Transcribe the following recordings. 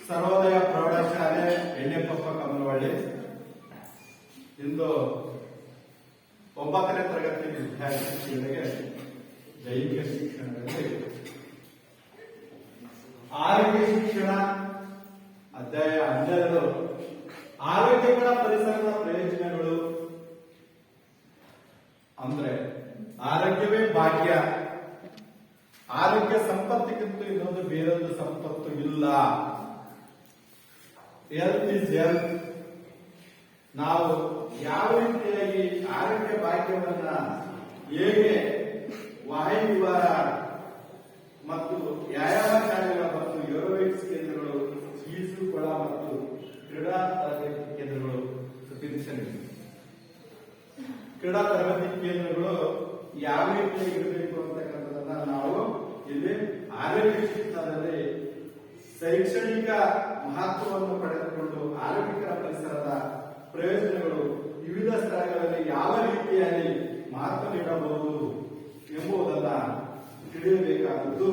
ಸರ್ವೋದಯ ಪ್ರೌಢಶಾಲೆ ಎಣ್ಣೆಕೊಪ್ಪ ಕಮಲವಳ್ಳಿ. ಇಂದು 9ನೇ ತರಗತಿ ವಿದ್ಯಾರ್ಥಿಗಳಿಗೆ ದೈಹಿಕ ಶಿಕ್ಷಣದಲ್ಲಿ ಆರೋಗ್ಯ ಶಿಕ್ಷಣ ಅಧ್ಯಾಯ 12 ಆರೋಗ್ಯಕರ ಪರಿಸರದ ಪ್ರಯೋಜನಗಳು. ಅಂದ್ರೆ ಆರೋಗ್ಯವೇ ಭಾಗ್ಯ, ಆರೋಗ್ಯ ಸಂಪತ್ತಿಗಿಂತ ಇನ್ನೊಂದು ಬೇರೊಂದು ಸಂಪತ್ತು ಇಲ್ಲ. Health is health. ನಾವು ಯಾವ ರೀತಿಯಾಗಿ ಆರೋಗ್ಯ ಭಾಗ್ಯವನ್ನ ಹೇಗೆ ವಾಯುವಿಹಾರ ಮತ್ತು ವ್ಯಾಯಾಮ ಶಾಲೆಗಳ ಮತ್ತು ಏರೋಬಿಕ್ಸ್ ಕೇಂದ್ರಗಳು, ಈಜುಕೊಳ ಮತ್ತು ಕ್ರೀಡಾ ತರಬೇತಿ ಕೇಂದ್ರಗಳು, ಕ್ರೀಡಾ ತರಬೇತಿ ಕೇಂದ್ರಗಳು ಯಾವ ರೀತಿಯಾಗಿ ಇರಬೇಕು ಅಂತಕ್ಕಂಥದನ್ನ ನಾವು ಇಲ್ಲಿ ಆರೋಗ್ಯ ಶಿಕ್ಷಣದಲ್ಲಿ ಶೈಕ್ಷಣಿಕ ಮಹತ್ವವನ್ನು ಪಡೆದುಕೊಂಡು ಆರೋಗ್ಯಕರ ಪರಿಸರದ ಪ್ರಯೋಜನಗಳು ವಿವಿಧ ಸ್ಥಳಗಳಲ್ಲಿ ಯಾವ ರೀತಿಯಲ್ಲಿ ಮಹತ್ವ ನೀಡಬಹುದು ಎಂಬುದನ್ನ ತಿಳಿಯಬೇಕಾದದ್ದು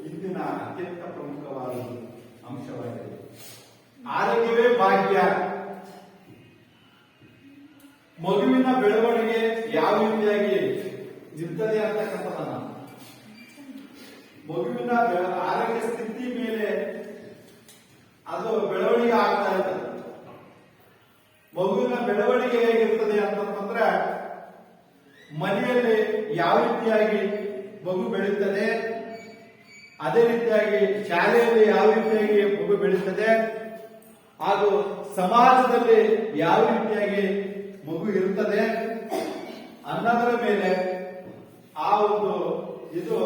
ಇಂದಿನ ಅತ್ಯಂತ ಪ್ರಮುಖವಾದ ಅಂಶವಾಗಿದೆ. ಆರೋಗ್ಯವೇ ಭಾಗ್ಯ. ಮಗುವಿನ ಬೆಳವಣಿಗೆ ಯಾವ ರೀತಿಯಾಗಿ ಇರ್ತದೆ ಅಂತಕ್ಕಂಥದನ್ನ, ಮಗುವಿನ ಆರೋಗ್ಯ ಸ್ಥಿತಿ ಮೇಲೆ ಅದು ಬೆಳವಣಿಗೆ ಆಗ್ತಾ ಇರ್ತದೆ. ಮಗುವಿನ ಬೆಳವಣಿಗೆ ಹೇಗಿರ್ತದೆ ಅಂತಂದ್ರೆ, ಮನೆಯಲ್ಲಿ ಯಾವ ರೀತಿಯಾಗಿ ಮಗು ಬೆಳೀತದೆ, ಅದೇ ರೀತಿಯಾಗಿ ಶಾಲೆಯಲ್ಲಿ ಯಾವ ರೀತಿಯಾಗಿ ಮಗು ಬೆಳೀತದೆ, ಹಾಗೂ ಸಮಾಜದಲ್ಲಿ ಯಾವ ರೀತಿಯಾಗಿ ಮಗು ಇರುತ್ತದೆ ಅನ್ನೋದರ ಮೇಲೆ ಆ ಒಂದು ಇದು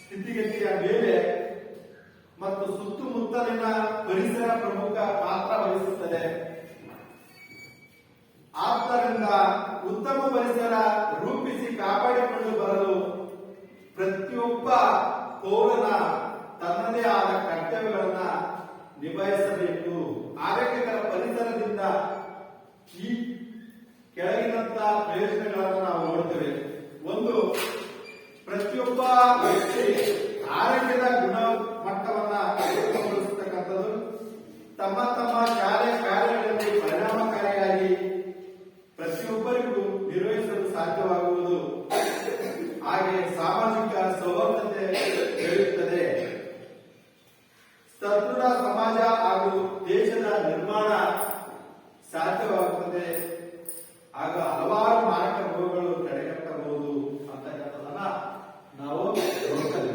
ಸ್ಥಿತಿಗತಿಯ ಮೇಲೆ ಮತ್ತು ಸುತ್ತಮುತ್ತಲಿನ ಪರಿಸರ ಪ್ರಮುಖ ಪಾತ್ರ ವಹಿಸುತ್ತದೆ. ಆದ್ದರಿಂದ ಉತ್ತಮ ಪರಿಸರ ರೂಪಿಸಿ ಕಾಪಾಡಿಕೊಂಡು ಬರಲು ಪ್ರತಿಯೊಬ್ಬ ಪೌರನ ತನ್ನದೇ ಆದ ಕರ್ತವ್ಯಗಳನ್ನ ನಿಭಾಯಿಸಬೇಕು. ಆರೋಗ್ಯಕರ ಪರಿಸರದಿಂದ ಈ ಕೆಳಗಿನಂತ ಪ್ರಯೋಜನಗಳನ್ನು ನಾವು ನೋಡ್ತೇವೆ. ಒಂದು, ಪ್ರತಿಯೊಬ್ಬ ವ್ಯಕ್ತಿ ಆರೋಗ್ಯದ ಗುಣಮಟ್ಟವನ್ನ ಹೆಚ್ಚುಗೊಳಿಸತಕ್ಕಂಥದ್ದು, ತಮ್ಮ ತಮ್ಮ ಶಾಲೆ ಕಾರ್ಯಗಳಲ್ಲಿ ಪರಿಣಾಮಕಾರಿಯಾಗಿ ಪ್ರತಿಯೊಬ್ಬರಿಗೂ ನಿರ್ವಹಿಸಲು ಸಾಧ್ಯವಾಗುವುದು. ಹಾಗೆ ಸಾಮಾಜಿಕ ಸೌಹಾರ್ದತೆ ಬೆಳೆಯುತ್ತದೆ. ಸದೃಢ ಸಮಾಜ ಹಾಗೂ ದೇಶದ ನಿರ್ಮಾಣ ಸಾಧ್ಯವಾಗುತ್ತದೆ. ಆಗ ಹಲವಾರು ಮಾರಕ ರೋಗಗಳು ತಡೆಗಟ್ಟಬಹುದು ಅಂತಕ್ಕಂಥದನ್ನ ನಾವು ನೋಡ್ತೇವೆ.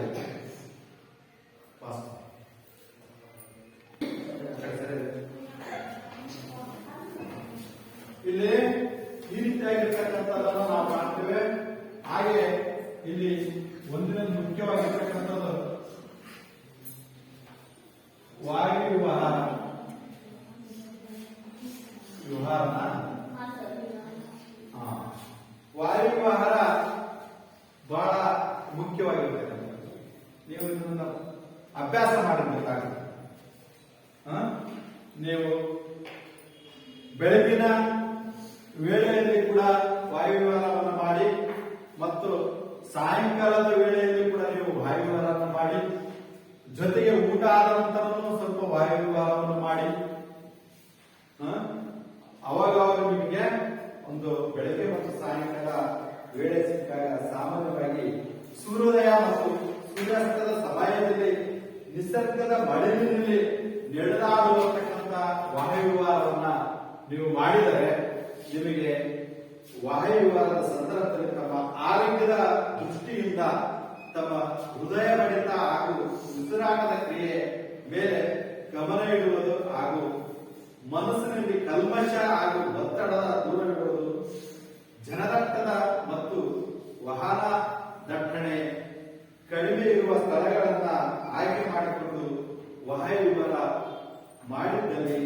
ಇಲ್ಲಿ ಈ ರೀತಿಯಾಗಿರ್ತಕ್ಕಂಥದ್ದನ್ನು ನಾವು ಕಾಣ್ತೇವೆ. ಹಾಗೆ ಇಲ್ಲಿ ಒಂದಿನ ಮುಖ್ಯವಾಗಿರ್ತಕ್ಕಂಥದ್ದು ವಾಯು ವಿಹಾರ. ವಾಯು ವಿಹಾರ ಬಹಳ ಮುಖ್ಯವಾಗಿರ್ತಕ್ಕಂಥದ್ದು. ನೀವು ಇದನ್ನ ಅಭ್ಯಾಸ ಮಾಡಬೇಕಾಗುತ್ತೆ. ನೀವು ಬೆಳಗಿನ ವೇಳೆಯಲ್ಲಿ ಕೂಡ ವಾಯುವಿಹಾರವನ್ನು ಮಾಡಿ ಮತ್ತು ಸಾಯಂಕಾಲದ ವೇಳೆಯಲ್ಲಿ ಕೂಡ ನೀವು ವಾಯುವಿಹಾರವನ್ನು ಮಾಡಿ, ಜೊತೆಗೆ ಊಟ ಆದ ನಂತರನೂ ಸ್ವಲ್ಪ ವಾಯುವಿಹಾರವನ್ನು ಮಾಡಿ. ಅವಾಗ ನಿಮಗೆ ಒಂದು ಬೆಳಗ್ಗೆ ಮತ್ತು ಸಾಯಂಕಾಲ ವೇಳೆ ಸಿಕ್ಕಾಗ ಸಾಮಾನ್ಯವಾಗಿ ಸೂರ್ಯೋದಯ ಮತ್ತು ಸೂರ್ಯಾಸ್ತದ ಸಮಯದಲ್ಲಿ ನಿಸರ್ಗದ ಮಳೆಯಲ್ಲಿ ನಡೆದಾಡುವಂತಕ್ಕಂಥ ವಾಯುವಿಹಾರವನ್ನ ನೀವು ಮಾಡಿದರೆ ನಿಮಗೆ ವಾಯುವಿಹಾರದ ಸಂದರ್ಭದಲ್ಲಿ ತಮ್ಮ ಆರೋಗ್ಯದ ದೃಷ್ಟಿಯಿಂದ ತಮ್ಮ ಹೃದಯ ಬಡಿತ ಹಾಗೂ ಉಸಿರಾಟದ ಕ್ರಿಯೆ ಮೇಲೆ ಗಮನ ಇಡುವುದು ಹಾಗೂ ಮನಸ್ಸಿನಲ್ಲಿ ಕಲ್ಮಶ ಹಾಗೂ ಒತ್ತಡದ ದೂರವಿಡುವುದು, ಜನರಕ್ತದ ಮತ್ತು ವಾಹನ ದಟ್ಟಣೆ ಕಡಿಮೆ ಇರುವ ಸ್ಥಳಗಳನ್ನ ಆಯ್ಕೆ ಮಾಡಿಕೊಂಡು ವಾಯುವಿಹಾರ ಮಾಡಿದ್ದಲ್ಲಿ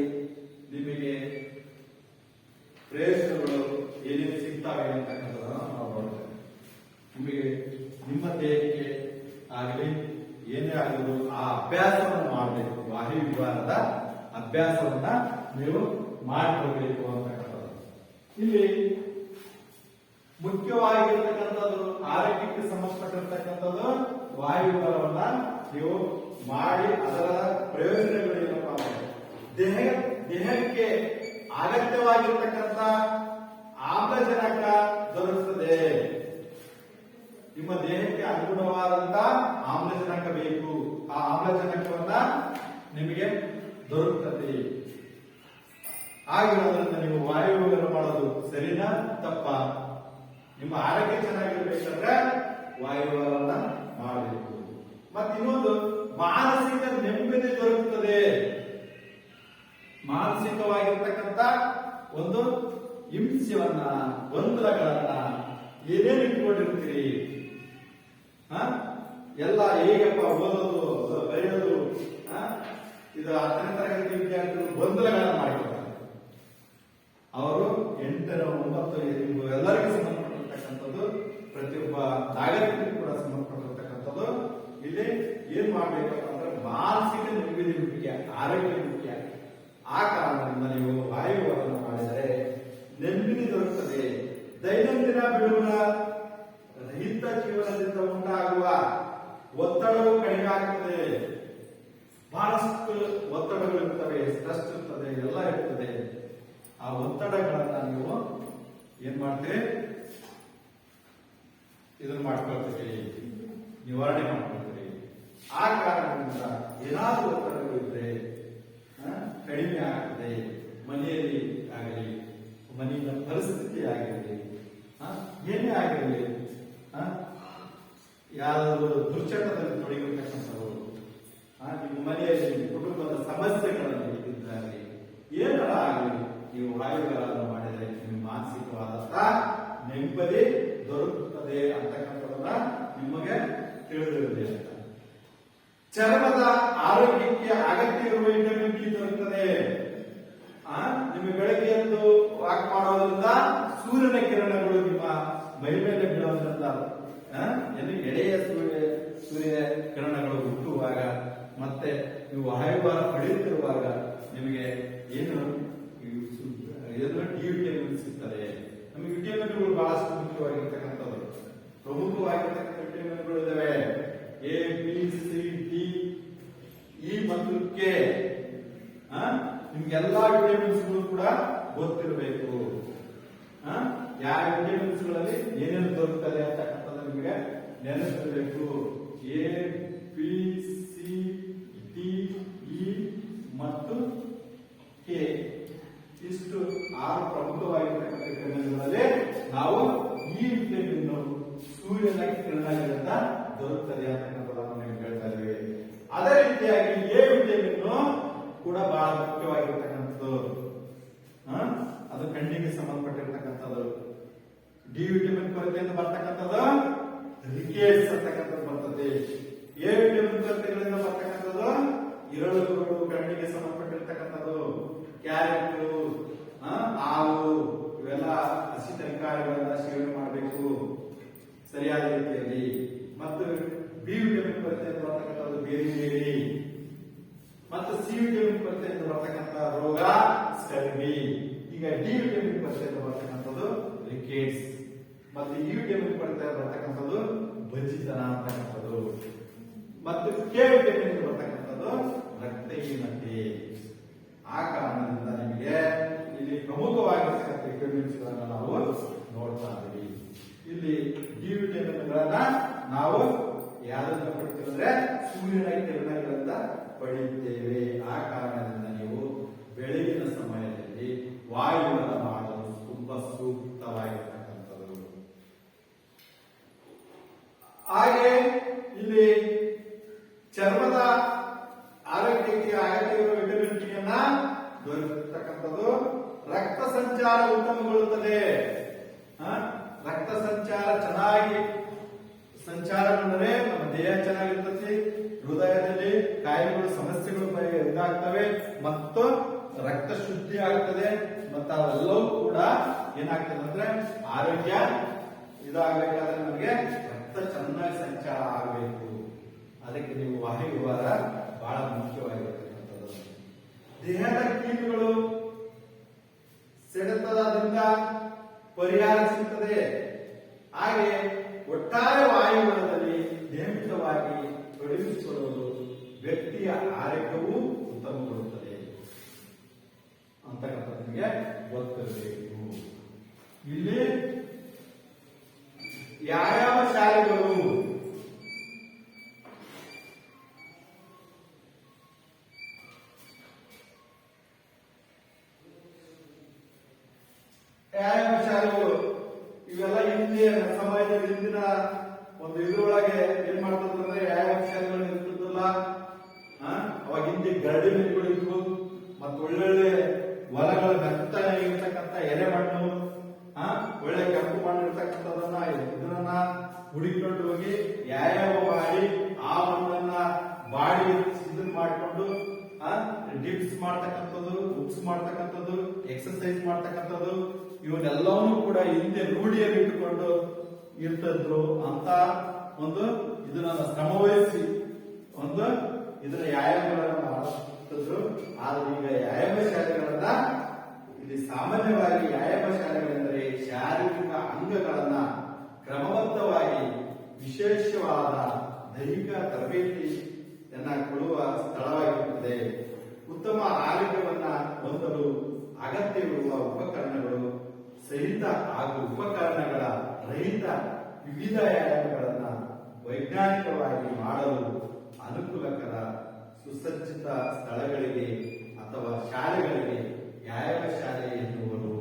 ನಿಮಗೆ ಪ್ರಯೋಜನಗಳು ಏನೇನು ಸಿಗ್ತವೆ ಅಂತಕ್ಕಂಥದ್ದನ್ನು ನಾವು ನೋಡ್ತೇವೆ. ನಿಮಗೆ ನಿಮ್ಮ ದೇಹಕ್ಕೆ ಆಗಲಿ ಏನೇ ಆಗಲು ಆ ಅಭ್ಯಾಸವನ್ನು ಮಾಡಬೇಕು. ವಾಯುವಿಹಾರದ ಅಭ್ಯಾಸವನ್ನ ನೀವು ಮಾಡಿಕೊಳ್ಬೇಕು ಅಂತಕ್ಕಂಥದ್ದು. ಇಲ್ಲಿ ಮುಖ್ಯವಾಗಿರ್ತಕ್ಕಂಥದ್ದು ಆರೋಗ್ಯಕ್ಕೆ ಸಂಬಂಧಪಟ್ಟಿರ್ತಕ್ಕಂಥದ್ದು ವಾಯುವಿಹಾರವನ್ನ ನೀವು ಮಾಡಿ ಅದರ ಪ್ರಯೋಜನಗಳೇನಪ್ಪ ಅಂದ್ರೆ ದೇಹಕ್ಕೆ ಅಗತ್ಯವಾಗಿರ್ತಕ್ಕಂಥ ಆಮ್ಲಜನಕ ದೊರಕುತ್ತದೆ. ನಿಮ್ಮ ದೇಹಕ್ಕೆ ಅನುಗುಣವಾದಂತ ಆಮ್ಲಜನಕ ಬೇಕು. ಆ ಆಮ್ಲಜನಕವನ್ನ ನಿಮಗೆ ದೊರಕುತ್ತದೆ. ಆಗಿರೋದ್ರಿಂದ ನೀವು ವಾಯುವಿಹಾರ ಮಾಡೋದು ಸರಿನಾ ತಪ್ಪ? ನಿಮ್ಮ ಆರೋಗ್ಯ ಚೆನ್ನಾಗಿರ್ಬೇಕಂದ್ರೆ ವಾಯುವಿಹಾರವನ್ನ ಮಾಡಬೇಕು. ಮತ್ತೆ ಇನ್ನೊಂದು ಮಾನಸಿಕ ನೆಮ್ಮದಿ ದೊರಕುತ್ತದೆ. ಮಾನಸಿಕವಾಗಿರ್ತಕ್ಕಂಥ ಒಂದು ಹಿಂಸೆಯನ್ನ ಗೊಂದಲಗಳನ್ನ ಏನೇನು ಇಟ್ಕೊಂಡಿರ್ತೀರಿ, ಎಲ್ಲ ಹೇಗಪ್ಪ ಓದೋದು ಬರೆಯೋದು, ಇದು 10ನೇ ತರಗತಿ ವಿದ್ಯಾರ್ಥಿಗಳು ಗೊಂದಲಗಳನ್ನ ಮಾಡಿಕೊಡ್ತಾರೆ. ಅವರು 8, 9 ಎಲ್ಲರಿಗೂ ಸಂಬಂಧಪಟ್ಟಿರ್ತಕ್ಕಂಥದ್ದು, ಪ್ರತಿಯೊಬ್ಬ ನಾಗರಿಕರಿಗೂ ಕೂಡ ಸಂಬಂಧಪಟ್ಟಿರ್ತಕ್ಕಂಥದ್ದು. ಇಲ್ಲಿ ಏನ್ ಮಾಡ್ಬೇಕಪ್ಪ ಅಂದ್ರೆ ಮಾನಸಿಕ ನೆಮ್ಮದಿ ಮುಖ್ಯ, ಆರೋಗ್ಯ ಮುಖ್ಯ. ಆ ಕಾರಣದಿಂದ ನೀವು ವಾಯುವಿಹಾರವನ್ನು ಮಾಡಿದರೆ ನೆಮ್ಮದಿ ದೊರಕುತ್ತದೆ. ದೈನಂದಿನ ಬಿಡುವಿನ ರಹಿತ ಜೀವನದಿಂದ ಉಂಟಾಗುವ ಒತ್ತಡವು ಕಡಿಮೆ ಆಗ್ತದೆ. ಬಹಳಷ್ಟು ಒತ್ತಡಗಳು ಇರ್ತವೆ, ಸ್ಟ್ರೆಸ್ ಇರ್ತದೆ, ಎಲ್ಲ ಇರ್ತದೆ. ಆ ಒತ್ತಡಗಳನ್ನ ನೀವು ಏನ್ ಮಾಡ್ತೀರಿ, ಇದನ್ನ ಮಾಡ್ಕೊಳ್ತೀರಿ, ನಿವಾರಣೆ ಮಾಡ್ಕೊಳ್ತೀರಿ. ಆ ಕಾರಣದಿಂದ ಏನಾದ್ರೂ ಒತ್ತಡಗಳು ಇದ್ರೆ ಕಡಿಮೆ ಆಗ್ತದೆ. ಮನೆಯಲ್ಲಿ ಆಗಲಿ, ಮನೆಯ ಪರಿಸ್ಥಿತಿ ಆಗಿರಲಿ, ಏನೇ ಆಗಿರಲಿ, ಯಾರಾದರೂ ದುರ್ಚಟದಲ್ಲಿ ತೊಡಗಿರ್ತಕ್ಕಂಥವ್ರು, ನಿಮ್ಮ ಮನೆಯಲ್ಲಿ ನಿಮ್ಮ ಕುಟುಂಬದ ಸಮಸ್ಯೆಗಳಲ್ಲಿ ಇದ್ದಾರೆ, ಏನಾರ ಆಗಲಿ, ನೀವು ವಾಯುವಿಹಾರವನ್ನು ಮಾಡಿದರೆ ನಿಮ್ಮ ಮಾನಸಿಕವಾದಂತಹ ನೆಮ್ಮದಿ ದೊರಕುತ್ತದೆ ಅಂತಕ್ಕಂಥದನ್ನ ನಿಮಗೆ ತಿಳಿದಿರಲಿ ಅಂತ. ಚರ್ಮದ ಆರೋಗ್ಯಕ್ಕೆ ಅಗತ್ಯ ಇರುವ ವಿಟಮಿನ್ ಡಿ ದೊರೆಯುತ್ತದೆ. ನಿಮಗೆ ಬೆಳಗ್ಗೆ ಎದ್ದು ವಾಕ್ ಮಾಡೋದ್ರಿಂದ ಸೂರ್ಯನ ಕಿರಣಗಳು ನಿಮ್ಮ ಮೈ ಮೇಲೆ ಬೀಳೋದ್ರಿಂದ ಎಡೆಯ ಸೂರ್ಯ ಕಿರಣಗಳು ಹುಟ್ಟುವಾಗ ಮತ್ತೆ ನೀವು ವಾಯುವಿಹಾರ ಪಡೆಯುತ್ತಿರುವಾಗ ನಿಮಗೆ ಏನು ಡಿ ವಿಟಮಿನ್ ಸಿಗ್ತದೆ. ನಮಗೆ ವಿಟಮಿನ್ಗಳು ಬಹಳಷ್ಟು ಮುಖ್ಯವಾಗಿರ್ತಕ್ಕಂಥದ್ದು. ಪ್ರಮುಖವಾಗಿರ್ತಕ್ಕಂಥ ವಿಟಮಿನ್ಗಳು ಇದಾವೆ. A, B, C, D, E ಮತ್ತು ಕೆ. ನಿಮ್ಗೆಲ್ಲಾ ವಿಟಮಿನ್ಸ್ಗಳು ಕೂಡ ಗೊತ್ತಿರಬೇಕು. ಯಾವ ವಿಟಮಿನ್ಸ್ಗಳಲ್ಲಿ ಏನೇನು ದೊರಕುತ್ತದೆ ಅಂತಕ್ಕಂಥದ್ದು ನಿಮಗೆ ನೆನಪಿರಬೇಕು. A, B, C, D, E ಮತ್ತು ಕೆ, ಇಷ್ಟು 6 ಪ್ರಮುಖವಾಗಿರ್ತಕ್ಕಂಥ ವಿಟಮಿನ್ಗಳಲ್ಲಿ ನಾವು ಈ ವಿಟಮಿನ್ ಸೂರ್ಯನ ಕಿರಣಗಳಿಂದ ದೊರಕುತ್ತದೆ ಅಂತಕ್ಕಂಥದ್ದನ್ನು ನೀವು ಹೇಳ್ತಾ ಇದ್ದೀವಿ. ಅದೇ ರೀತಿಯಾಗಿ ಎ ವಿಟಮಿನ್ ಕೂಡ ಬಹಳ ಮುಖ್ಯವಾಗಿರ್ತಕ್ಕಂಥದ್ದು. ಅದು ಕಣ್ಣಿಗೆ ಸಂಬಂಧಪಟ್ಟಿರ್ತಕ್ಕಂಥದ್ದು. ಡಿ ವಿಟಮಿನ್ ಕೊರತೆಯಿಂದ ಬರ್ತಕ್ಕಂಥದ್ದು ರಿಕೇಟ್ಸ್ ಅಂತಕ್ಕಂಥದ್ದು ಬರ್ತದೆ. ಎ ವಿಟಮಿನ್ ಕೊರತೆಗಳಿಂದ ಬರ್ತಕ್ಕಂಥದ್ದು ಇರಳುಗಳು, ಕಣ್ಣಿಗೆ ಸಂಬಂಧಪಟ್ಟಿರ್ತಕ್ಕಂಥದ್ದು. ಕ್ಯಾರೆಟ್, ಹಾವು, ಇವೆಲ್ಲ ಹಸಿ ತರಕಾರಿಗಳನ್ನ ಸೇವನೆ ಮಾಡಬೇಕು ಸರಿಯಾದ ರೀತಿಯಲ್ಲಿ. ಮತ್ತು ಬಿ ವಿಟಮಿನ್ ಕೊರತೆಯಿಂದ ಬರ್ತಕ್ಕಂಥದ್ದು ಬೇರೆ. ಮತ್ತು ಸಿ ವಿಟಮಿನ್ ಕೊರತೆಯಿಂದ ಬರ್ತಕ್ಕಂಥ ರೋಗ ಸ್ಕರ್ವಿ. ಈಗ ಡಿ ವಿಟಮಿನ್ ಕೊರತೆಯಿಂದ ಬರ್ತಕ್ಕಂಥದ್ದು ರಿಕೇಟ್ಸ್. ಮತ್ತು ಇ ವಿಟಮಿನ್ ಕೊರತೆಯಿಂದ ಬರ್ತಕ್ಕಂಥದ್ದು ಬಜ್ಜಿತನ ಅಂತಕ್ಕಂಥದ್ದು. ಮತ್ತು ಕೆ ವಿಟಮಿನ್ ಬರ್ತಕ್ಕಂಥದ್ದು ರಕ್ತಹೀನತೆ. ಆ ಕಾರಣದಿಂದ ನಿಮಗೆ ಇಲ್ಲಿ ಪ್ರಮುಖವಾಗಿರ್ತಕ್ಕಂಥ ವಿಟಮಿನ್ಸ್ ಗಳನ್ನ ನಾವು ನೋಡ್ತಾ ಇದ್ದೀವಿ. ಇಲ್ಲಿ ಡಿ ವಿಟಮಿನ್ ಗಳನ್ನ ನಾವು ಯಾವ್ದನ್ನ ಪಡಿತೀವಿ ಅಂದ್ರೆ ಸೂರ್ಯನ ಕಿರಣಗಳಿಂದ ಪಡೆಯುತ್ತೇವೆ. ಆ ಕಾರಣದಿಂದ ನೀವು ಬೆಳಗಿನ ಸಮಯದಲ್ಲಿ ವಾಯುವಿಹಾರ ಮಾಡಲು ತುಂಬಾ ಸೂಕ್ತವಾಗಿರ್ತಕ್ಕಂಥದ್ದು. ಹಾಗೆ ಇಲ್ಲಿ ಚರ್ಮದ ಆರೋಗ್ಯಕ್ಕೆ ಅಗತ್ಯವಿರುವ ವಿಟಮಿನ್ ಡಿ ಅನ್ನ ದೊರೆತಕ್ಕಂಥದ್ದು. ರಕ್ತ ಸಂಚಾರ ಉತ್ತಮಗೊಳ್ಳುತ್ತದೆ. ರಕ್ತ ಸಂಚಾರ ಚೆನ್ನಾಗಿ ಸಂಚಾರಗೊಂಡರೆ ನಮ್ಮ ದೇಹ ಚೆನ್ನಾಗಿರ್ತದೆ. ಹೃದಯದಲ್ಲಿ ಕಾಯಿಲೆಗಳು ಸಮಸ್ಯೆಗಳು ಇದಾಗ್ತವೆ ಮತ್ತು ರಕ್ತ ಶುದ್ಧಿ ಆಗ್ತದೆ. ಮತ್ತು ಅವೆಲ್ಲವೂ ಕೂಡ ಏನಾಗ್ತದೆ ಅಂದ್ರೆ ಆರೋಗ್ಯ ಇದಾಗಬೇಕಾದ್ರೆ ನಮಗೆ ರಕ್ತ ಚೆನ್ನಾಗಿ ಸಂಚಾರ ಆಗಬೇಕು. ಅದಕ್ಕೆ ನೀವು ವಾಯುವಿಹಾರ ಬಹಳ ಮುಖ್ಯವಾಗಿರತಕ್ಕಂಥದ್ದು. ದೇಹದ ಕೀಲುಗಳು ಸೆಳೆತದಿಂದ ಪರಿಹಾರ ಸಿಗುತ್ತದೆ. ಹಾಗೆ ಒಟ್ಟಾರೆ ವಾಯುವಿಹಾರದಲ್ಲಿ ನಿಯಮಿತವಾಗಿ ತೊಡಗಿಸಿಕೊಳ್ಳುವುದು ಆರೋಗ್ಯವೂ ಉತ್ತಮಗೊಳ್ಳುತ್ತದೆ ಅಂತಕ್ಕಂಥದ್ದು ನಿಮಗೆ ಗೊತ್ತಿರಬೇಕು. ಇಲ್ಲಿ ಯಾವ್ಯಾವ ಶಾಲೆಗಳು ವ್ಯಾಯಾಮ ಶಾಲೆಗಳು ಇವೆಲ್ಲ ಹಿಂದಿನ ಸಮಾಜದ ಹಿಂದಿನ ಒಂದು ಇದ್ರೊಳಗೆ ಏನ್ ಮಾಡ್ತದಂದ್ರೆ ವ್ಯಾಯಾಮ ಶಾಲೆಗಳು ಇರ್ತಿದ್ದಲ್ಲ. ಅವಾಗ ಹಿಂದೆ ಗರಡಿ ಮನೆಗಳು ಇದ್ವು, ಮತ್ತು ಒಳ್ಳೊಳ್ಳೆ ಹೊಲಗಳ ಮೆತ್ತಗಿರ್ತಕ್ಕಂಥ ಎರೆಮಣ್ಣು, ಒಳ್ಳೆ ಕೆಂಪು ಮಣ್ಣು ಇರ್ತಕ್ಕಂಥದನ್ನ ಇದನ್ನ ಹುಡುಕಿಕೊಂಡು ಹೋಗಿ ವ್ಯಾಯಾಮ ಮಾಡಿ ಆ ಮಣ್ಣನ್ನ ಬಾಡಿ ಇದನ್ನ ಮಾಡಿಕೊಂಡು ಡಿಪ್ಸ್ ಮಾಡ್ತಕ್ಕಂಥದ್ದು, ಉಪ್ಸ್ ಮಾಡ್ತಕ್ಕಂಥದ್ದು, ಎಕ್ಸರ್ಸೈಸ್ ಮಾಡ್ತಕ್ಕಂಥದ್ದು, ಇವನ್ನೆಲ್ಲವನ್ನೂ ಕೂಡ ಹಿಂದೆ ರೂಢಿಯಲ್ಲಿ ಇಟ್ಟುಕೊಂಡು ಇರ್ತಿದ್ರು ಅಂತ ಒಂದು ಇದನ್ನ ಶ್ರಮವಹಿಸಿ ಒಂದು ಇದನ್ನ ವ್ಯಾಯಾಮಗಳನ್ನ ಮಾಡುತ್ತಿದ್ರು. ಆದ್ರೆ ಈಗ ವ್ಯಾಯಾಮ ಶಾಲೆಗಳನ್ನ ಇಲ್ಲಿ ಸಾಮಾನ್ಯವಾಗಿ ವ್ಯಾಯಾಮ ಶಾಲೆಗಳೆಂದರೆ ಶಾರೀರಿಕ ಅಂಗಗಳನ್ನ ಕ್ರಮಬದ್ಧವಾಗಿ ವಿಶೇಷವಾದ ದೈಹಿಕ ತರಬೇತಿಯನ್ನ ಕೊಡುವ ಸ್ಥಳವಾಗಿರುತ್ತದೆ. ಉತ್ತಮ ಆರೋಗ್ಯವನ್ನ ಹೊಂದಲು ಅಗತ್ಯವಿರುವ ಉಪಕರಣಗಳು ಸಹಿತ ಹಾಗೂ ಉಪಕರಣಗಳ ರಹಿತ ವಿವಿಧ ವ್ಯಾಯಾಮಗಳನ್ನ ವೈಜ್ಞಾನಿಕವಾಗಿ ಮಾಡಲು ಅನುಕೂಲಕರ ಸುಸಜ್ಜಿತ ಸ್ಥಳಗಳಿಗೆ ಅಥವಾ ಶಾಲೆಗಳಿಗೆ ವ್ಯಾಯಾಮ ಶಾಲೆ ಎನ್ನುವರು.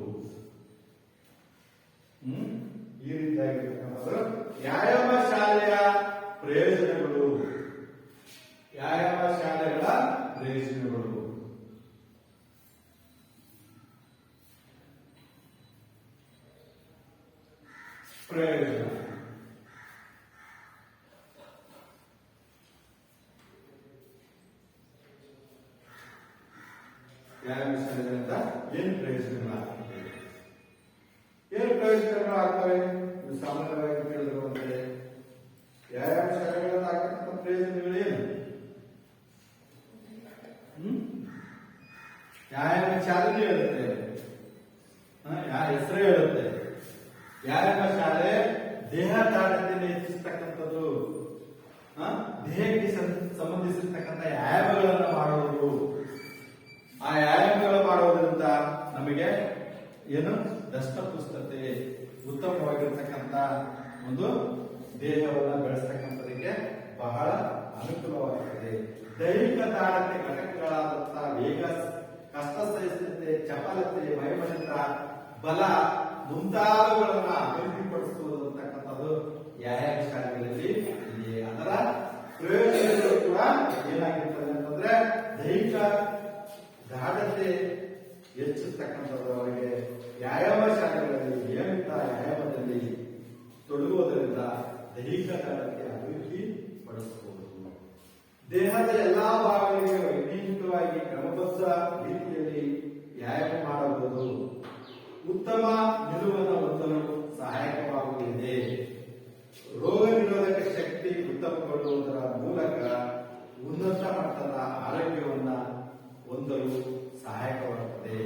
ಈ ರೀತಿಯಾಗಿರ್ತಕ್ಕಂಥದ್ದು ವ್ಯಾಯಾಮ ಶಾಲೆಯ ಪ್ರಯೋಜನಗಳು. ವ್ಯಾಯಾಮ ಶಾಲೆಗಳ ಪ್ರಯೋಜನಗಳು ಪ್ರಯೋಜನ ವ್ಯಾಯಾಮ ಶಾಲೆಗಳಿಂದ ಏನು ಪ್ರಯೋಜನಗಳಾಗ್ತವೆ? ಏನು ಪ್ರಯೋಜನಗಳಾಗ್ತವೆ? ಸಾಮಾನ್ಯವಾಗಿ ಕೇಳಿರುವಂತೆ ವ್ಯಾಯಾಮ ಶಾಲೆಗಳಿಂದ ಆಗ್ತಕ್ಕಂಥ ಪ್ರಯೋಜನಗಳೇನು? ವ್ಯಾಯಾಮ ಶಾಲೆ ಹೇಳುತ್ತೆ, ಹೆಸರೇ ಹೇಳುತ್ತೆ. ವ್ಯಾಯಾಮ ಶಾಲೆ ದೇಹ ತಾಡತೆಯನ್ನು ಹೆಚ್ಚಿಸತಕ್ಕಂಥದ್ದು, ದೇಹಕ್ಕೆ ಸಂಬಂಧಿಸಿರ್ತಕ್ಕಂಥ ವ್ಯಾಯಾಮಗಳನ್ನು ಮಾಡುವುದು. ಆ ವ್ಯಾಯಾಮಗಳು ಮಾಡುವುದರಿಂದ ನಮಗೆ ಏನು ದಷ್ಟಪುಷ್ಟತೆ, ಉತ್ತಮವಾಗಿರ್ತಕ್ಕಂಥ ಒಂದು ದೇಹವನ್ನು ಬೆಳೆಸ್ತಕ್ಕಂಥದಕ್ಕೆ ಬಹಳ ಅನುಕೂಲವಾಗುತ್ತದೆ. ದೈಹಿಕ ತಾಳತೆ ಘಟಕಗಳಾದಂತಹ ವೇಗ, ಕಷ್ಟ ಸಹಿಷ್ಣುತೆ, ಚಪಲತೆ, ವೈಮನಸ್ಯ, ಬಲ ಮುಂತಾದವುಗಳನ್ನ ಅಭಿವೃದ್ಧಿಪಡಿಸುವುದು ಅಂತಕ್ಕಂಥದ್ದು ವ್ಯಾಯಾಮ ಶಾಲೆಗಳಲ್ಲಿ ಇದೆ. ಅದರ ಪ್ರಯೋಜನಗಳು ಕೂಡ ಏನಾಗಿರ್ತದೆ ಅಂತಂದ್ರೆ ದೈಹಿಕ ಗಾಢತೆ ಹೆಚ್ಚಿಸ್ತಕ್ಕಂಥದ್ರೊಳಗೆ ವ್ಯಾಯಾಮ ಶಾಲೆಗಳಲ್ಲಿ ನಿಯಮಿತ ವ್ಯಾಯಾಮದಲ್ಲಿ ತೊಡಗುವುದರಿಂದ ದೈಹಿಕ ಗಾಢತೆ ಅಭಿವೃದ್ಧಿ ಪಡಿಸಬಹುದು. ದೇಹದ ಎಲ್ಲಾ ಭಾಗಗಳಿಗೆ ವೈಜ್ಞಾನಿಕವಾಗಿ ಕ್ರಮಬದ್ಧ ರೀತಿಯಲ್ಲಿ ವ್ಯಾಯಾಮ ಮಾಡಬಹುದು. ಉತ್ತಮ ನಿಲುವನ್ನು ಹೊಂದಲು ಸಹಾಯಕವಾಗುತ್ತದೆ. ರೋಗ ನಿರೋಧಕ ಶಕ್ತಿ ಉತ್ತಮಗೊಳ್ಳುವುದರ ಮೂಲಕ ಉನ್ನತ ಮಟ್ಟದ ಆರೋಗ್ಯವನ್ನ ಹೊಂದಲು ಸಹಾಯಕವಾಗುತ್ತದೆ.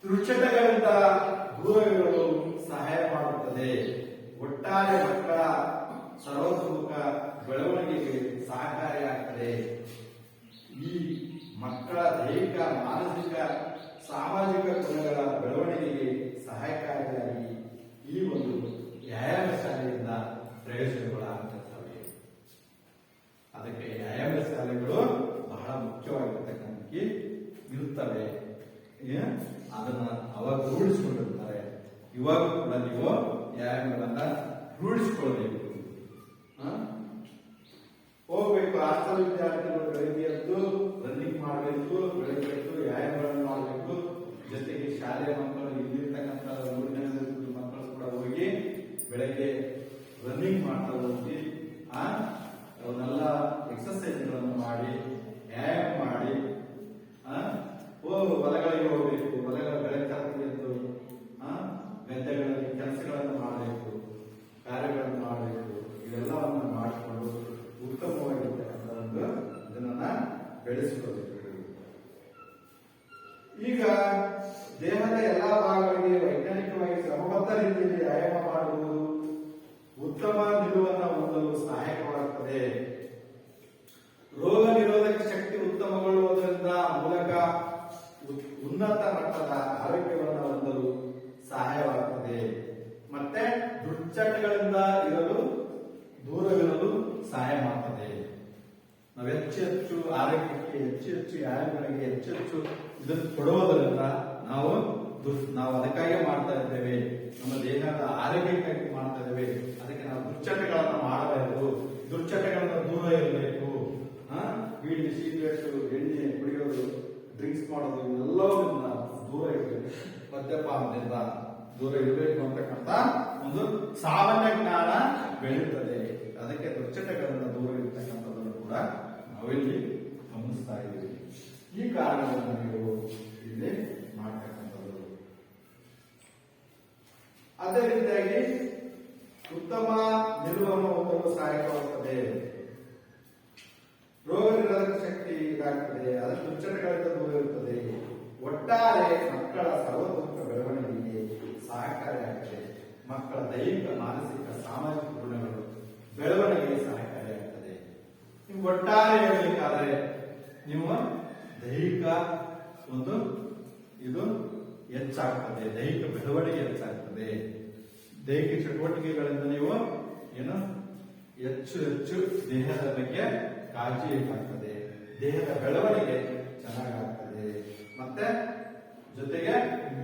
ದುಶ್ಚಟಗಳಿಂದ ದೂರವಿರಲು ಸಹಾಯ ಮಾಡುತ್ತದೆ. ಒಟ್ಟಾರೆ ಮಕ್ಕಳ ಸರ್ವತೋಮುಖ ಬೆಳವಣಿಗೆಗೆ ಸಹಕಾರಿಯಾಗುತ್ತದೆ. ಈ ಮಕ್ಕಳ ದೈಹಿಕ, ಮಾನಸಿಕ, ಸಾಮಾಜಿಕ ಗುಣಗಳ ಬೆಳವಣಿಗೆಗೆ ಸಹಾಯಕಾರಿಯಾಗಿ ಈ ಒಂದು ವ್ಯಾಯಾಮ ಶಾಲೆಯಿಂದ ಪ್ರಯೋಜನಗಳಾಗುತ್ತವೆ. ಅದಕ್ಕೆ ವ್ಯಾಯಾಮ ಶಾಲೆಗಳು ಬಹಳ ಮುಖ್ಯವಾಗಿರ್ತಕ್ಕಂಥ ಇರುತ್ತವೆ. ಅದನ್ನ ಅವಾಗ ರೂಢಿಸಿಕೊಂಡಿರ್ತಾರೆ. ಇವಾಗ ಕೂಡ ನೀವು ವ್ಯಾಯಾಮಗಳನ್ನ ರೂಢಿಸಿಕೊಳ್ಬೇಕು. ಹೋಗ್ಬೇಕು. ಹಾಸ್ಟೆಲ್ ವಿದ್ಯಾರ್ಥಿಗಳು ಬೆಳಗ್ಗೆ ಎದ್ದು ರನ್ನಿಂಗ್ ಮಾಡಬೇಕು, ಬೆಳಗ್ಗೆ ಎದ್ದು ವ್ಯಾಯಾಮಗಳನ್ನು ಮಾಡಬೇಕು. ಜೊತೆಗೆ ಶಾಲೆಯ ಮಕ್ಕಳು, ಇಲ್ಲಿರ್ತಕ್ಕಂಥ ಊರಿನ ಮಕ್ಕಳು ಕೂಡ ಹೋಗಿ ಬೆಳಗ್ಗೆ ರನ್ನಿಂಗ್ ಮಾಡ್ತಾ ಹೋಗಿ ಅವನ್ನೆಲ್ಲ ಎಕ್ಸರ್ಸೈಸ್ಗಳನ್ನು ಮಾಡಿ ವ್ಯಾಯಾಮ ಮಾಡಿ ಹೊಲಗಳಿಗೆ ಹೋಗ್ಬೇಕು. ಹೊಲಗಳ ಬೆಳಕಾಗಿ ಎದ್ದು ಗದ್ದೆಗಳಲ್ಲಿ ಕೆಲಸಗಳನ್ನು ಮಾಡಬೇಕು, ಕಾರ್ಯಗಳನ್ನು ಮಾಡಬೇಕು. ಇವೆಲ್ಲವನ್ನು ಮಾಡಿಕೊಂಡು ಉತ್ತಮವಾಗಿರ್ತಕ್ಕಂಥ ಒಂದು ಇದನ್ನ ಬೆಳೆಸಿಕೊಳ್ಳಬೇಕು. ಈಗ ದೇಹದ ಎಲ್ಲಾ ಭಾಗಗಳಿಗೆ ವೈಜ್ಞಾನಿಕವಾಗಿ ಕ್ರಮಬದ್ಧ ರೀತಿಯಲ್ಲಿ ವ್ಯಾಯಾಮ ಮಾಡುವುದು ಉತ್ತಮ ನಿಲುವನ್ನು ಹೊಂದಲು ಸಹಾಯಕವಾಗುತ್ತದೆ. ರೋಗ ಉನ್ನತ ಮಟ್ಟದ ಆರೋಗ್ಯವನ್ನು ಹೊಂದಲು ಸಹಾಯವಾಗುತ್ತದೆ. ಮತ್ತೆ ದುಶ್ಚಟಗಳಿಂದ ದೂರವಿರಲು ಸಹಾಯ ಮಾಡುತ್ತದೆ. ನಾವು ಹೆಚ್ಚು ಹೆಚ್ಚು ಆರೋಗ್ಯಕ್ಕೆ ಹೆಚ್ಚು ಹೆಚ್ಚು ವ್ಯಾಯಾಮಗಳಿಗೆ ಹೆಚ್ಚು ಹೆಚ್ಚು ಇದನ್ನು ಕೊಡುವುದರಿಂದ ನಾವು ಅದಕ್ಕಾಗಿ ಮಾಡ್ತಾ ಇದ್ದೇವೆ. ನಮ್ಮ ದೇಹದ ಆರೋಗ್ಯಕ್ಕಾಗಿ ಮಾಡ್ತಾ ಇದ್ದೇವೆ. ಅದಕ್ಕೆ ನಾವು ದುಶ್ಚಟಗಳನ್ನು ಮಾಡಬೇಕು, ದುಶ್ಚಟಗಳಿಂದ ದೂರ ಇರಬೇಕು. ಬೀಡಿ, ಸಿಗರೇಟು, ಎಣ್ಣೆ ಕುಡಿಯೋದು, ಡ್ರಿಂಕ್ಸ್ ಮಾಡೋದು ಇವೆಲ್ಲವನ್ನ ದೂರ ಇರಬೇಕು. ಮದ್ಯಪಾನದಿಂದ ದೂರ ಇರಬೇಕು ಅಂತಕ್ಕಂಥ ಒಂದು ಸಾಮಾನ್ಯ ಜ್ಞಾನ ಬೆಳೆಯುತ್ತದೆ. ಅದಕ್ಕೆ ದುಶ್ಚಟಗಳಿಂದ ದೂರ ಇರತಕ್ಕಂಥದ್ದನ್ನು ಕೂಡ ನಾವಿಲ್ಲಿ ಗಮನಿಸ್ತಾ ಇದ್ದೀವಿ. ಈ ಕಾರಣವನ್ನು ನೀವು ಇಲ್ಲಿ ಮಾಡ್ತಕ್ಕಂಥದ್ದು. ಅದೇ ರೀತಿಯಾಗಿ ಉತ್ತಮ ನಿಲುವನ್ನು ಹೊಂದಲು ಸಹಾಯಕವಾಗುತ್ತದೆ. ರೋಗ ನಿರೋಧಕ ಶಕ್ತಿ ಇದಾಗ್ತದೆ. ಅದರ ದುಶ್ಚಟಗಳಿಂದ ದೂರ ಇರುತ್ತದೆ. ಒಟ್ಟಾರೆ ಮಕ್ಕಳ ಸರ್ವತೋಮುಖ ಬೆಳವಣಿಗೆಗೆ ಸಹಕಾರಿಯಾಗ್ತದೆ. ಮಕ್ಕಳ ದೈಹಿಕ, ಮಾನಸಿಕ, ಸಾಮಾಜಿಕ ಗುಣಗಳು ಬೆಳವಣಿಗೆಗೆ ಸಹಕಾರಿಯಾಗ್ತದೆ. ನೀವು ಒಟ್ಟಾರೆ ಹೇಳಬೇಕಾದ್ರೆ ನಿಮ್ಮ ದೈಹಿಕ ಇದು ಹೆಚ್ಚಾಗ್ತದೆ, ದೈಹಿಕ ಬೆಳವಣಿಗೆ ಹೆಚ್ಚಾಗ್ತದೆ. ದೈಹಿಕ ಚಟುವಟಿಕೆಗಳಿಂದ ನೀವು ಹೆಚ್ಚು ಹೆಚ್ಚು ದೇಹದ ಬಗ್ಗೆ ಕಾಳಜಿ ಆಗ್ತದೆ. ದೇಹದ ಬೆಳವಣಿಗೆ ಚೆನ್ನಾಗಾಗ್ತದೆ. ಮತ್ತೆ ಜೊತೆಗೆ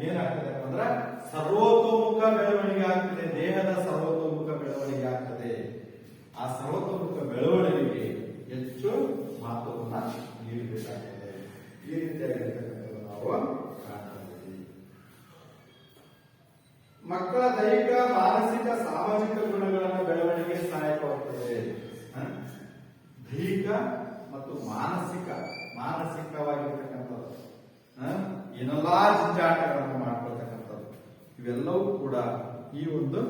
ಏನಾಗ್ತದೆ ಅಂದ್ರೆ ಸರ್ವತೋಮುಖ ಬೆಳವಣಿಗೆ ಆಗ್ತದೆ. ದೇಹದ ಸರ್ವತೋಮುಖ ಬೆಳವಣಿಗೆ ಆಗ್ತದೆ. ಆ ಸರ್ವತೋಮುಖ ಬೆಳವಣಿಗೆಗೆ ಹೆಚ್ಚು ಮಹತ್ವವನ್ನ ನೀಡಬೇಕಾಗ್ತದೆ. ಈ ರೀತಿಯಾಗಿರ್ತಕ್ಕಂಥದ್ದು ನಾವು ಕಾಣ್ತೀವಿ. ಮಕ್ಕಳ ದೈಹಿಕ, ಮಾನಸಿಕ, ಸಾಮಾಜಿಕ ಗುಣಗಳನ್ನು ಬೆಳವಣಿಗೆ ಸಹಾಯಕವಾಗುತ್ತದೆ. ದೈಹಿಕ ಮತ್ತು ಮಾನಸಿಕವಾಗಿರ್ತಕ್ಕಂಥದ್ದು ಏನೆಲ್ಲಾ ಜಂಜಾಟಗಳನ್ನು ಮಾಡ್ಕೊಳ್ತಕ್ಕಂಥದ್ದು ಇವೆಲ್ಲವೂ ಕೂಡ ಈ ಒಂದು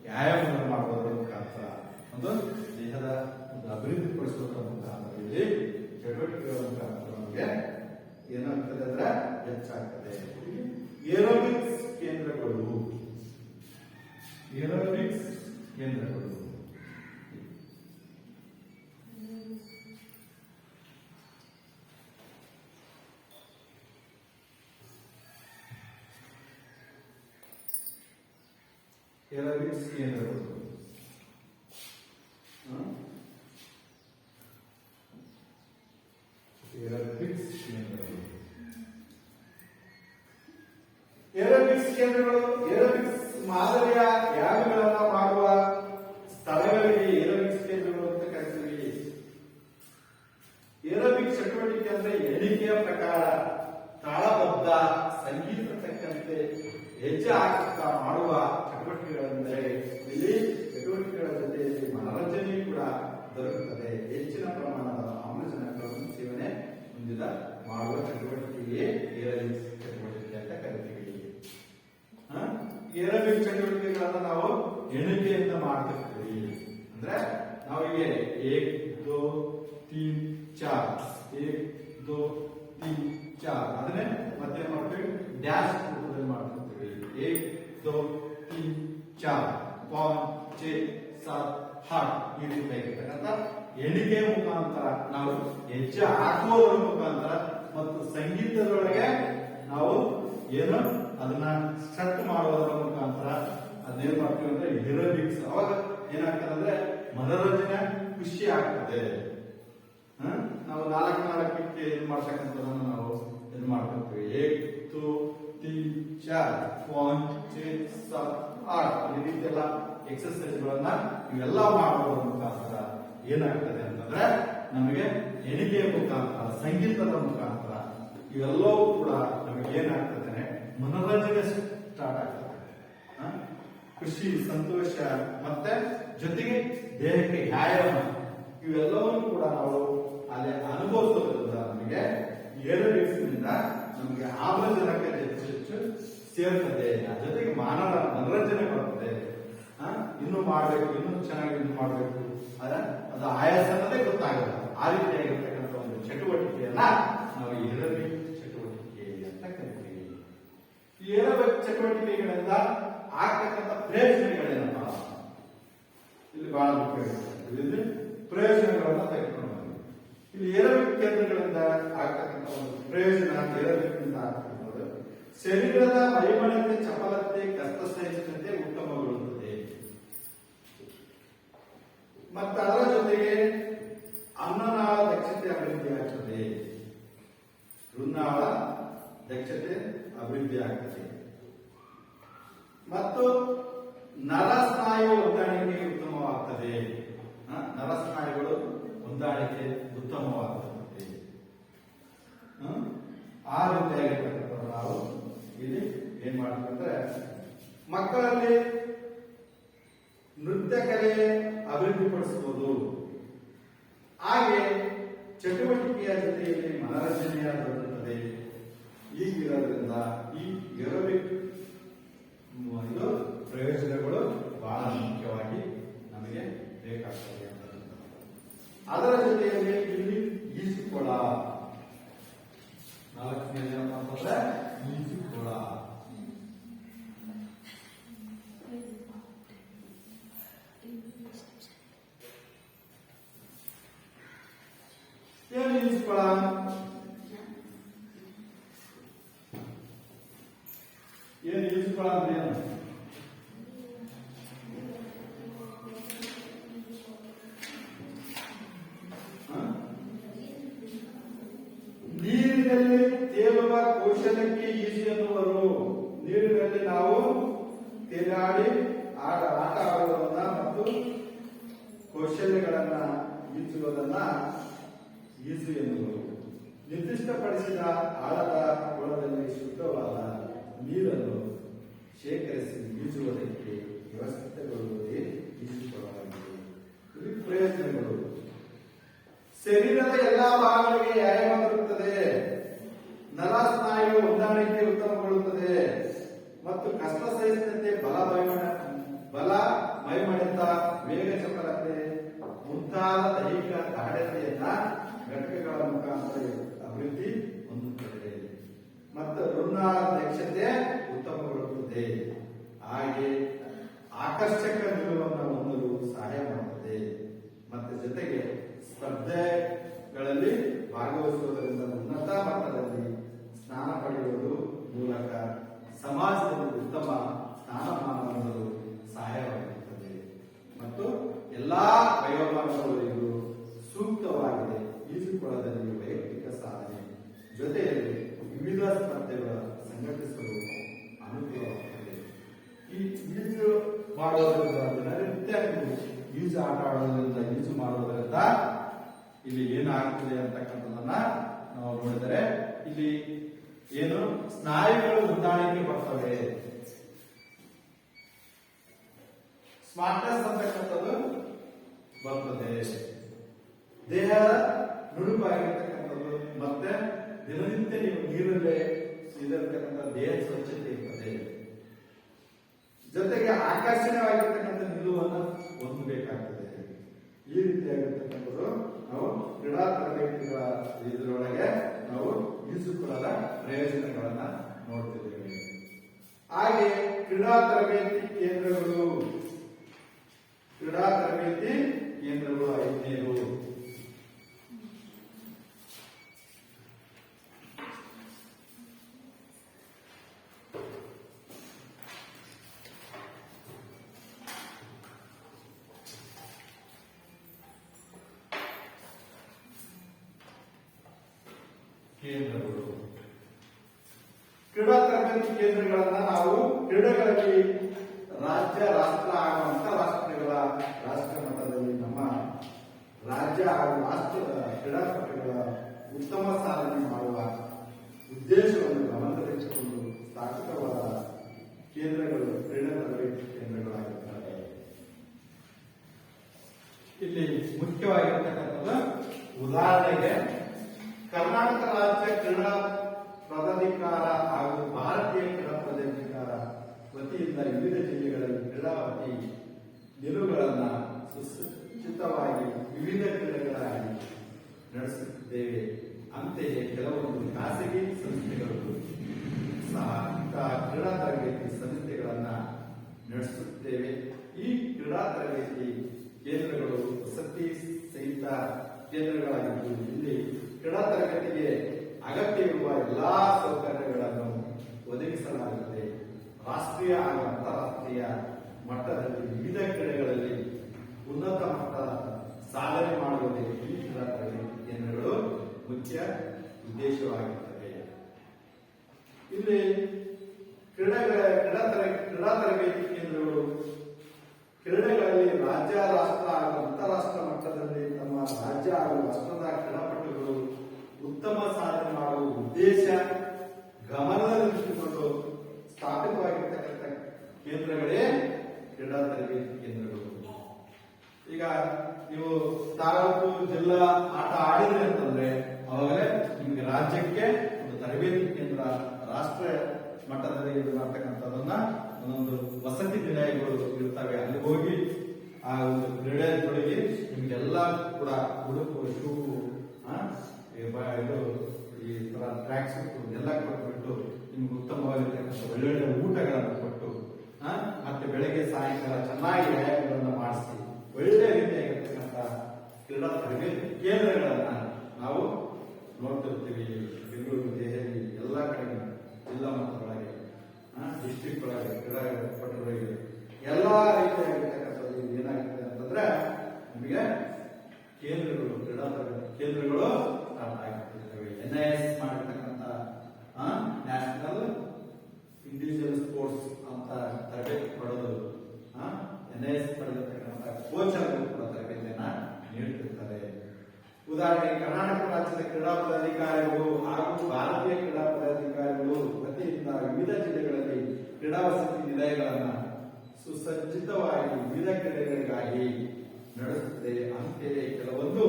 ವ್ಯಾಯಾಮವನ್ನು ಮಾಡುವುದರ ಮುಖಾಂತರ ಒಂದು ದೇಹದ ಒಂದು ಅಭಿವೃದ್ಧಿ ಪಡಿಸುವುದರ ಮುಖಾಂತರ ಇಲ್ಲಿ ಚಟುವಟಿಕೆಗಳ ಮುಖಾಂತರ ನಮಗೆ ಏನಾಗ್ತದೆ ಅಂದ್ರೆ ಹೆಚ್ಚಾಗ್ತದೆ. ಏರೋಬಿಕ್ಸ್ ಕೇಂದ್ರಗಳು ಏರೋಬಿಕ್ಸ್ ಕೇಂದ್ರಗಳು ಏರೋಬಿಕ್ಸ್ ಮಾದರಿಯ ವ್ಯಾಯಾಮಗಳನ್ನು ಮಾಡುವ ಸ್ಥಳಗಳಿಗೆ ಏರೋಬಿಕ್ಸ್ ಕೇಂದ್ರಗಳು ಅಂತ ಕರಿತೀವಿ. ಏರೋಬಿಕ್ಸ್ ಚಟುವಟಿಕೆ ಅಂದ್ರೆ ಎಣಿಕೆಯ ಪ್ರಕಾರ ತಾಳಬದ್ಧ ಸಂಗೀತ ತಕ್ಕಂತೆ ಹೆಜ್ಜೆ ಹಾಕುತ್ತಾ ಮಾಡುವ ಚಟುವಟಿಕೆಗಳೆಂದರೆ ಇಲ್ಲಿ ಚಟುವಟಿಕೆಗಳ ಜೊತೆಯಲ್ಲಿ ಮನರಂಜನೆ ಕೂಡ ದೊರಕುತ್ತದೆ. ಹೆಚ್ಚಿನ ಪ್ರಮಾಣದ ಆಮ್ಲಜನಕವನ್ನು ಸೇವನೆ ಹೊಂದಿದ ಮಾಡುವ ಚಟುವಟಿಕೆಗೆ ಏರೋಬಿಕ್ಸ್ ಚಟುವಟಿಕೆ ಅಂತ ಕರಿತೀವಿ. ಏರೋಬಿಕ್ಸ್ ಚಟುವಟಿಕೆಗಳನ್ನ ನಾವು ಎಣಿಕೆಯಿಂದ ಮಾಡ್ತಿರ್ತೀವಿ. ಅಂದ್ರೆ ನಾವು ಈಗ 1 2 3 4 1 2 3 4 ಅದನ್ನೇ ಮತ್ತೆ ಮಾಡ್ತೀವಿ, ಡ್ಯಾಶ್ ರೂಪದಲ್ಲಿ ಮಾಡ್ತಿರ್ತೀವಿ. 1 2 3 4 5 6 7 8 ಈ ರೀತಿಯಾಗಿರ್ತಕ್ಕಂಥ ಎಣಿಕೆ ಮುಖಾಂತರ ನಾವು ಹೆಜ್ಜೆ ಹಾಕುವುದರ ಮುಖಾಂತರ ಮತ್ತು ಸಂಗೀತದೊಳಗೆ ನಾವು ಅದನ್ನ ಸೆಟ್ ಮಾಡುವುದರ ಮುಖಾಂತರ ಅದೇನ್ ಮಾಡ್ತೀವಿ ಅಂದ್ರೆ ಏರೋಬಿಕ್ಸ್. ಅವಾಗ ಏನಾಗ್ತದೆ ಅಂದ್ರೆ ಮನೋರಂಜನೆ, ಖುಷಿ ಆಗ್ತದೆ. ನಾವು 4 ಏನ್ ಮಾಡ್ತಕ್ಕಂಥದನ್ನು ನಾವು ಏನ್ ಮಾಡ್ಕೊತೀವಿ. 1 2 3 4 5 6 7 8 ಈ ರೀತಿ ಎಲ್ಲ ಎಕ್ಸರ್ಸೈಸ್ ಗಳನ್ನ ಇವೆಲ್ಲ ಮಾಡುವುದರ ಮುಖಾಂತರ ಏನಾಗ್ತದೆ ಅಂತಂದ್ರೆ ನಮಗೆ ಎಣಿಕೆಯ ಮುಖಾಂತರ, ಸಂಗೀತದ ಮುಖಾಂತರ ಇವೆಲ್ಲವೂ ಕೂಡ ನಮಗೆ ಏನಾಗ್ತದೆ ಮನೋರಂಜನೆ ಸ್ಟಾರ್ಟ್ ಆಗ್ತದೆ. ಖುಷಿ, ಸಂತೋಷ ಮತ್ತೆ ಜೊತೆಗೆ ದೇಹಕ್ಕೆ ವ್ಯಾಯಾಮ ಇವೆಲ್ಲವನ್ನು ಕೂಡ ನಾವು ಅಲ್ಲಿ ಅನುಭವಿಸೋದ್ರಿಂದ ನಮಗೆ ಏರೋಬಿಕ್ಸ್ ನಿಂದ ನಮಗೆ ಆಮ್ಲಜನಕ ಹೆಚ್ಚು ಹೆಚ್ಚು ಸೇರ್ತದೆ. ಜೊತೆಗೆ ಮನೋರಂಜನೆ ಬರ್ತದೆ. ಇನ್ನು ಮಾಡ್ಬೇಕು, ಇನ್ನೂ ಚೆನ್ನಾಗಿ ಇನ್ನು ಮಾಡ್ಬೇಕು, ಅದು ಆಯಾಸ ಅನ್ನೋದೇ ಗೊತ್ತಾಗಲ್ಲ. ಆ ರೀತಿಯಾಗಿರ್ತಕ್ಕಂಥ ಒಂದು ಚಟುವಟಿಕೆಯನ್ನ ನಾವು ಏರೋಬಿಕ್ ಚಟುವಟಿಕೆ ಅಂತ ಕರಿತೀವಿ. ಈ ಏರೋಬಿಕ್ ಚಟುವಟಿಕೆಗಳಿಂದ ಆಗ್ತಕ್ಕಂಥ ಪ್ರಯೋಜನಗಳೇನಪ್ಪ ಇಲ್ಲಿ ಬಹಳ ಮುಖ್ಯ. ಇಲ್ಲಿ ಪ್ರಯೋಜನಗಳನ್ನ ತೆಗೆದುಕೊಂಡು ಇಲ್ಲಿ ಏರೋಬಿಕ್ ಕೇಂದ್ರಗಳಿಂದ ಆಗ್ತಕ್ಕಂಥ ಒಂದು ಪ್ರಯೋಜನ, ಏರೋಬಿಕ್ ನಿಂದ ಆಗ್ತಕ್ಕಂಥದ್ದು ಶರೀರದ ವೈಮನತೆ, ಚಪಲತೆ, ಕಷ್ಟ ಸಹಿಷ್ಣುತೆ ಉತ್ತಮಗೊಳ್ಳುತ್ತದೆ. ಮತ್ತು ಅದರ ಜೊತೆಗೆ ಅನ್ನನಾಳ ದಕ್ಷತೆ ಅಭಿವೃದ್ಧಿ ಆಗ್ತದೆ. ಹೃನ್ನಾಳ ದಕ್ಷತೆ ಅಭಿವೃದ್ಧಿ ಆಗ್ತದೆ ಮತ್ತು ನರಸ್ನಾಯು ಹೊಂದಾಣಿಕೆ ಉತ್ತಮವಾಗ್ತದೆ. ನರಸ್ನಾಯುಗಳು ಹೊಂದಾಣಿಕೆ ಉತ್ತಮವಾಗುತ್ತದೆ. ಆ ರೀತಿಯಾಗಿರ್ತಕ್ಕಂಥ ನಾವು ಇಲ್ಲಿ ಏನ್ ಮಾಡ್ಬೇಕಂದ್ರೆ ಮಕ್ಕಳಲ್ಲಿ ನೃತ್ಯ ಕಲೆ ಅಭಿವೃದ್ಧಿಪಡಿಸಬಹುದು. ಹಾಗೆ ಚಟುವಟಿಕೆಯ ಜೊತೆಯಲ್ಲಿ ಮನರಂಜನೆಯ ದೊರೆಯುತ್ತದೆ. ಈಗಿರೋದ್ರಿಂದ ಈ ಏರೋಬಿಕ್ ಇದು ಪ್ರಯೋಜನಗಳು ಬಹಳ ಮುಖ್ಯವಾಗಿ ನಮಗೆ ಬೇಕಾಗ್ತದೆ. ಅದರ ಜೊತೆಯಲ್ಲಿ ಇಲ್ಲಿ ಈಜುಕೊಳ, 4ನೇ ಅಂತಂದ್ರೆ ಈಜುಕೊಳ. ಏನು ಈಜುಕೊಳ? ಏನು ಈಜುಕೊಳ ಅಂದ್ರೆ ಏನು? ನೀರಿನಲ್ಲಿ ತೇಲುವ ಕೌಶಲ್ಯಕ್ಕೆ ಈಜು ಎನ್ನುವರು. ನೀರಿನಲ್ಲಿ ನಾವು ತೇಲಾಡಿ ಆಟ ಆಡುವುದನ್ನ ಮತ್ತು ಕೌಶಲ್ಯಗಳನ್ನ ಈಜುವುದನ್ನ ಈಜು ಎನ್ನುವರು. ನಿರ್ದಿಷ್ಟಪಡಿಸಿದ ಆಳದ ಕೊಳದಲ್ಲಿ ಶುದ್ಧವಾದ ನೀರನ್ನು ಶೇಖರಿಸಿ ಈಜುವುದಕ್ಕೆ ವ್ಯವಸ್ಥೆಗೊಳ್ಳುವುದೇ ಈಜುಕೊಳವಾಗಿದೆ. ಈ ಪ್ರಯೋಜನಗಳು: ಶರೀರದ ಎಲ್ಲಾ ಭಾಗಗಳಿಗೆ ವ್ಯಾಯಾಮ ಬರುತ್ತದೆ, ನರಸ್ನಾಯು ಹೊಂದಾಣಿಕೆ ಉತ್ತಮಗೊಳ್ಳುತ್ತದೆ ಮತ್ತು ಕಷ್ಟ ಸಹಿಷ್ಣುತೆ, ಬಲ ಮೈಮಣಿತ, ವೇಗ ಚಪಲತೆ ಮುಂತಾದ ದೈಹಿಕ ದಾಢ್ಯತೆಯನ್ನ ಘಟಕಗಳ ಮುಖಾಂತರ ಅಭಿವೃದ್ಧಿ ಹೊಂದುತ್ತದೆ ಮತ್ತು ಋಣಾಳ ದಕ್ಷತೆ ಉತ್ತಮಗೊಳ್ಳುತ್ತದೆ. ಹಾಗೆ ಆಕರ್ಷಕ ನಿಲುವನ್ನು ಹೊಂದಲು ಸಹಾಯ ಮಾಡುತ್ತದೆ ಮತ್ತು ಜೊತೆಗೆ ಸ್ಪರ್ಧೆಗಳಲ್ಲಿ ಭಾಗವಹಿಸುವುದರಿಂದ ಉನ್ನತ ಮಟ್ಟದಲ್ಲಿ ಸ್ನಾನ ಪಡೆಯುವುದು ಮೂಲಕ ಸಮಾಜದಲ್ಲಿ ಉತ್ತಮ ಸ್ಥಾನಮಾನ ಹೊಂದಲು ಸಹಾಯವಾಗುತ್ತದೆ ಮತ್ತು ಎಲ್ಲಾ ವಯೋಮಾನದವರಿಗೂ ಸೂಕ್ತವಾಗಿದೆ. ಈಜುಕೊಳದಲ್ಲಿ ವೈಯಕ್ತಿಕ ಸಾಧನೆ ಜೊತೆಯಲ್ಲಿ ವಿವಿಧ ಸ್ಪರ್ಧೆಗಳ ಸಂಘಟಿಸಲು ಅನುಕೂಲವಾಗುತ್ತದೆ. ಈ ಈಜು ಮಾಡುವುದರಿಂದ ದಿನನಿತ್ಯ ಈಜು ಆಟ ಆಡೋದ್ರಿಂದ, ಈಜು ಮಾಡುವುದರಿಂದ ಇಲ್ಲಿ ಏನಾಗ್ತದೆ ಅಂತಕ್ಕಂಥದನ್ನ ನಾವು ನೋಡಿದರೆ ಇಲ್ಲಿ ಏನು ಸ್ನಾಯುಗಳು ಹೊಂದಾಣಿಕೆ ಬರ್ತವೆ. ಸ್ಮಾರ್ಟ್ನೆಸ್ ಅಂತಕ್ಕಂಥದ್ದು ಬರ್ತದೆ. ದೇಹ ನುಡುಪಾಗಿರ್ತಕ್ಕಂಥದ್ದು ಮತ್ತೆ ದಿನನಿತ್ಯ ನೀವು ನೀರಲ್ಲೇ ಇರತಕ್ಕಂಥ ದೇಹ ಸ್ವಚ್ಛತೆ ಇರ್ತದೆ. ಜೊತೆಗೆ ಆಕರ್ಷಣೀಯವಾಗಿರ್ತಕ್ಕಂಥ ನಿಲುವನ್ನು ಹೊಂದಬೇಕಾಗ್ತದೆ. ಈ ರೀತಿಯಾಗಿರ್ತಕ್ಕಂಥದ್ದು ನಾವು ಕ್ರೀಡಾ ತರಬೇತಿಗಳ ಇದರೊಳಗೆ ನಾವು ಈಜುಕೊಳದ ಪ್ರಯೋಜನಗಳನ್ನ ನೋಡ್ತಿದ್ದೇವೆ. ಹಾಗೆ ಕ್ರೀಡಾ ತರಬೇತಿ ಕೇಂದ್ರಗಳು 5ನೇದು. ಕೇಂದ್ರಗಳು, ಕ್ರೀಡಾ ತರಬೇತಿ ಕೇಂದ್ರಗಳನ್ನ ನಾವು ಕ್ರೀಡೆಗಳಲ್ಲಿ ರಾಜ್ಯ, ರಾಷ್ಟ್ರ ಹಾಗೂ ಅಂತಾರಾಷ್ಟ್ರೀಯ ರಾಷ್ಟ್ರ ಮಟ್ಟದಲ್ಲಿ ನಮ್ಮ ರಾಜ್ಯ ಹಾಗೂ ರಾಷ್ಟ್ರದ ಕ್ರೀಡಾಪಟುಗಳ ಉತ್ತಮ ಸಾಧನೆ ಮಾಡುವ ಉದ್ದೇಶವನ್ನು ಗಮನದಲ್ಲಿಟ್ಟುಕೊಂಡು ಸ್ಥಾಪಿತವಾದ ಕೇಂದ್ರಗಳು ಕ್ರೀಡಾ ತರಬೇತಿ ಕೇಂದ್ರಗಳಾಗಿರುತ್ತವೆ. ಇಲ್ಲಿ ಮುಖ್ಯವಾಗಿರ್ತಕ್ಕಂಥದ್ದು ಉದಾಹರಣೆಗೆ ಕರ್ನಾಟಕ ರಾಜ್ಯ ಕ್ರೀಡಾ ಪ್ರಾಧಿಕಾರ ಹಾಗೂ ಭಾರತೀಯ ಕ್ರೀಡಾ ಪ್ರಾಧಿಕಾರ ವತಿಯಿಂದ ವಿವಿಧ ಜಿಲ್ಲೆಗಳಲ್ಲಿ ಕ್ರೀಡಾವತಿ ನಿಲುವುಗಳನ್ನು ಸುಸಜ್ಜಿತವಾಗಿ ವಿವಿಧ ಕ್ರೀಡೆಗಳಾಗಿ ನಡೆಸುತ್ತಿದ್ದೇವೆ. ಅಂತೆಯೇ ಕೆಲವೊಂದು ಖಾಸಗಿ ಸಂಸ್ಥೆಗಳು ಸಹ ಕ್ರೀಡಾ ತರಬೇತಿ ಸಂಸ್ಥೆಗಳನ್ನ ನಡೆಸುತ್ತೇವೆ. ಈ ಕ್ರೀಡಾ ತರಬೇತಿ ಕೇಂದ್ರಗಳು ವಸತಿ ಸಹಿತ ಕೇಂದ್ರಗಳಾಗಿದ್ದು ಇಲ್ಲಿ ಕ್ರೀಡಾ ತರಬೇತಿಗೆ ಅಗತ್ಯವಿರುವ ಎಲ್ಲಾ ಸೌಕರ್ಯಗಳನ್ನು ಒದಗಿಸಲಾಗುತ್ತದೆ. ರಾಷ್ಟ್ರೀಯ ಹಾಗೂ ಅಂತಾರಾಷ್ಟ್ರೀಯ ಮಟ್ಟದಲ್ಲಿ ವಿವಿಧ ಕ್ರೀಡೆಗಳಲ್ಲಿ ಉನ್ನತ ಮಟ್ಟದ ಸಾಧನೆ ಮಾಡುವುದೇ ಈ ಕ್ರೀಡಾ ತರಬೇತಿ ಕೇಂದ್ರಗಳು ಮುಖ್ಯ ಉದ್ದೇಶವಾಗಿರುತ್ತದೆ. ಇಲ್ಲಿ ಕ್ರೀಡಾ ತರಬೇತಿ ಕೇಂದ್ರಗಳು ಕ್ರೀಡೆಗಳಲ್ಲಿ ರಾಜ್ಯ, ರಾಷ್ಟ್ರ ಹಾಗೂ ಅಂತಾರಾಷ್ಟ್ರ ಮಟ್ಟದಲ್ಲಿ ತಮ್ಮ ರಾಜ್ಯ ಹಾಗೂ ರಾಷ್ಟ್ರದ ಕ್ರೀಡಾಪಟುಗಳು ಉತ್ತಮ ಸಾಧನೆ ಮಾಡುವ ಉದ್ದೇಶ ಗಮನದಲ್ಲಿಟ್ಟುಕೊಂಡು ಸ್ಥಾಪಿತವಾಗಿರ್ತಕ್ಕಂಥ ಕೇಂದ್ರಗಳೇ ಕ್ರೀಡಾ ತರಬೇತಿ ಕೇಂದ್ರಗಳು. ಈಗ ನೀವು ತಾಲೂಕು, ಜಿಲ್ಲಾ ಆಟ ಆಡಿದ್ರೆ ಅಂತಂದ್ರೆ ಅವಾಗಲೇ ನಿಮ್ಗೆ ರಾಜ್ಯಕ್ಕೆ ಒಂದು ತರಬೇತಿ ಕೇಂದ್ರ, ರಾಷ್ಟ್ರ ಮಟ್ಟದಲ್ಲಿ ಇದು ಮಾಡ್ತಕ್ಕಂಥದನ್ನ ಒಂದೊಂದು ವಸತಿ ನಿಲಯಗಳು ಇರ್ತವೆ. ಅಲ್ಲಿ ಹೋಗಿ ಆ ಒಂದು ಕ್ರೀಡೆ ತೊಡಗಿ ನಿಮ್ಗೆಲ್ಲ ಕೂಡ ಉಡುಪು, ಶೂ, ಇದು ಈ ತರ ಟ್ರ್ಯಾಕ್ ಸೂಟ್ ಎಲ್ಲ ಕೊಟ್ಬಿಟ್ಟು ನಿಮ್ಗೆ ಉತ್ತಮವಾಗಿರ್ತಕ್ಕಂಥ ಒಳ್ಳೊಳ್ಳೆ ಊಟಗಳನ್ನು ಕೊಟ್ಟು ಮತ್ತೆ ಬೆಳಗ್ಗೆ ಸಾಯಂಕಾಲ ಚೆನ್ನಾಗಿ ವ್ಯಾಯಾಮಗಳನ್ನು ಮಾಡಿಸಿ ಒಳ್ಳೆ ರೀತಿಯಾಗಿರ್ತಕ್ಕಂಥ ಕ್ರೀಡಾ ತರಬೇತಿ ಕೇಂದ್ರಗಳನ್ನ ನಾವು ನೋಡ್ತಿರ್ತೀವಿ. ಬೆಂಗಳೂರು, ದೆಹಲಿ ಎಲ್ಲ ಕಡೆ, ಜಿಲ್ಲಾ ಮಟ್ಟದೊಳಗೆ, ಡಿಸ್ಟ್ರಿಕ್ಟ್ ಒಳಗೆ, ಕ್ರೀಡಾಪಟುಗಳಿಗೆ ಎಲ್ಲಾ ರೀತಿಯಾಗಿರ್ತಕ್ಕಂಥದ್ದು ಏನಾಗುತ್ತೆ ಅಂತಂದ್ರೆ ನಿಮಗೆ ಕೇಂದ್ರಗಳು, ಕ್ರೀಡಾ ತರಬೇತಿ ಕೇಂದ್ರಗಳು ಸ್ಟಾರ್ಟ್ ಆಗಿರ್ತವೆ. NIS ಮಾಡಿರ್ತಕ್ಕಂಥ ನ್ಯಾಷನಲ್ ಇಂಡಿವಿಜುವಲ್ ಸ್ಪೋರ್ಟ್ಸ್ ಅಂತ ತರಬೇತಿ ಪಡೆದು NIS ಪಡೆದಿರ್ತಕ್ಕಂಥ ಕೋಚರ್ಗಳು ಕೂಡ ತರಬೇತಿಯನ್ನ ನೀಡುತ್ತಿರ್ತಾರೆ. ಉದಾಹರಣೆಗೆ ಕರ್ನಾಟಕ ರಾಜ್ಯದ ಕ್ರೀಡಾ ಪದಾಧಿಕಾರಿಗಳು ಹಾಗೂ ಭಾರತೀಯ ಕ್ರೀಡಾ ಪದಾಧಿಕಾರಿಗಳು ವತಿಯಿಂದ ವಿವಿಧ ಜಿಲ್ಲೆಗಳಲ್ಲಿ ಕ್ರೀಡಾ ವಸತಿ ನಿಲಯಗಳನ್ನು ಸುಸಜ್ಜಿತವಾಗಿ ವಿವಿಧ ಕ್ರೀಡೆಗಳಿಗಾಗಿ ನಡೆಸುತ್ತದೆ. ಅಂತೆಯೇ ಕೆಲವೊಂದು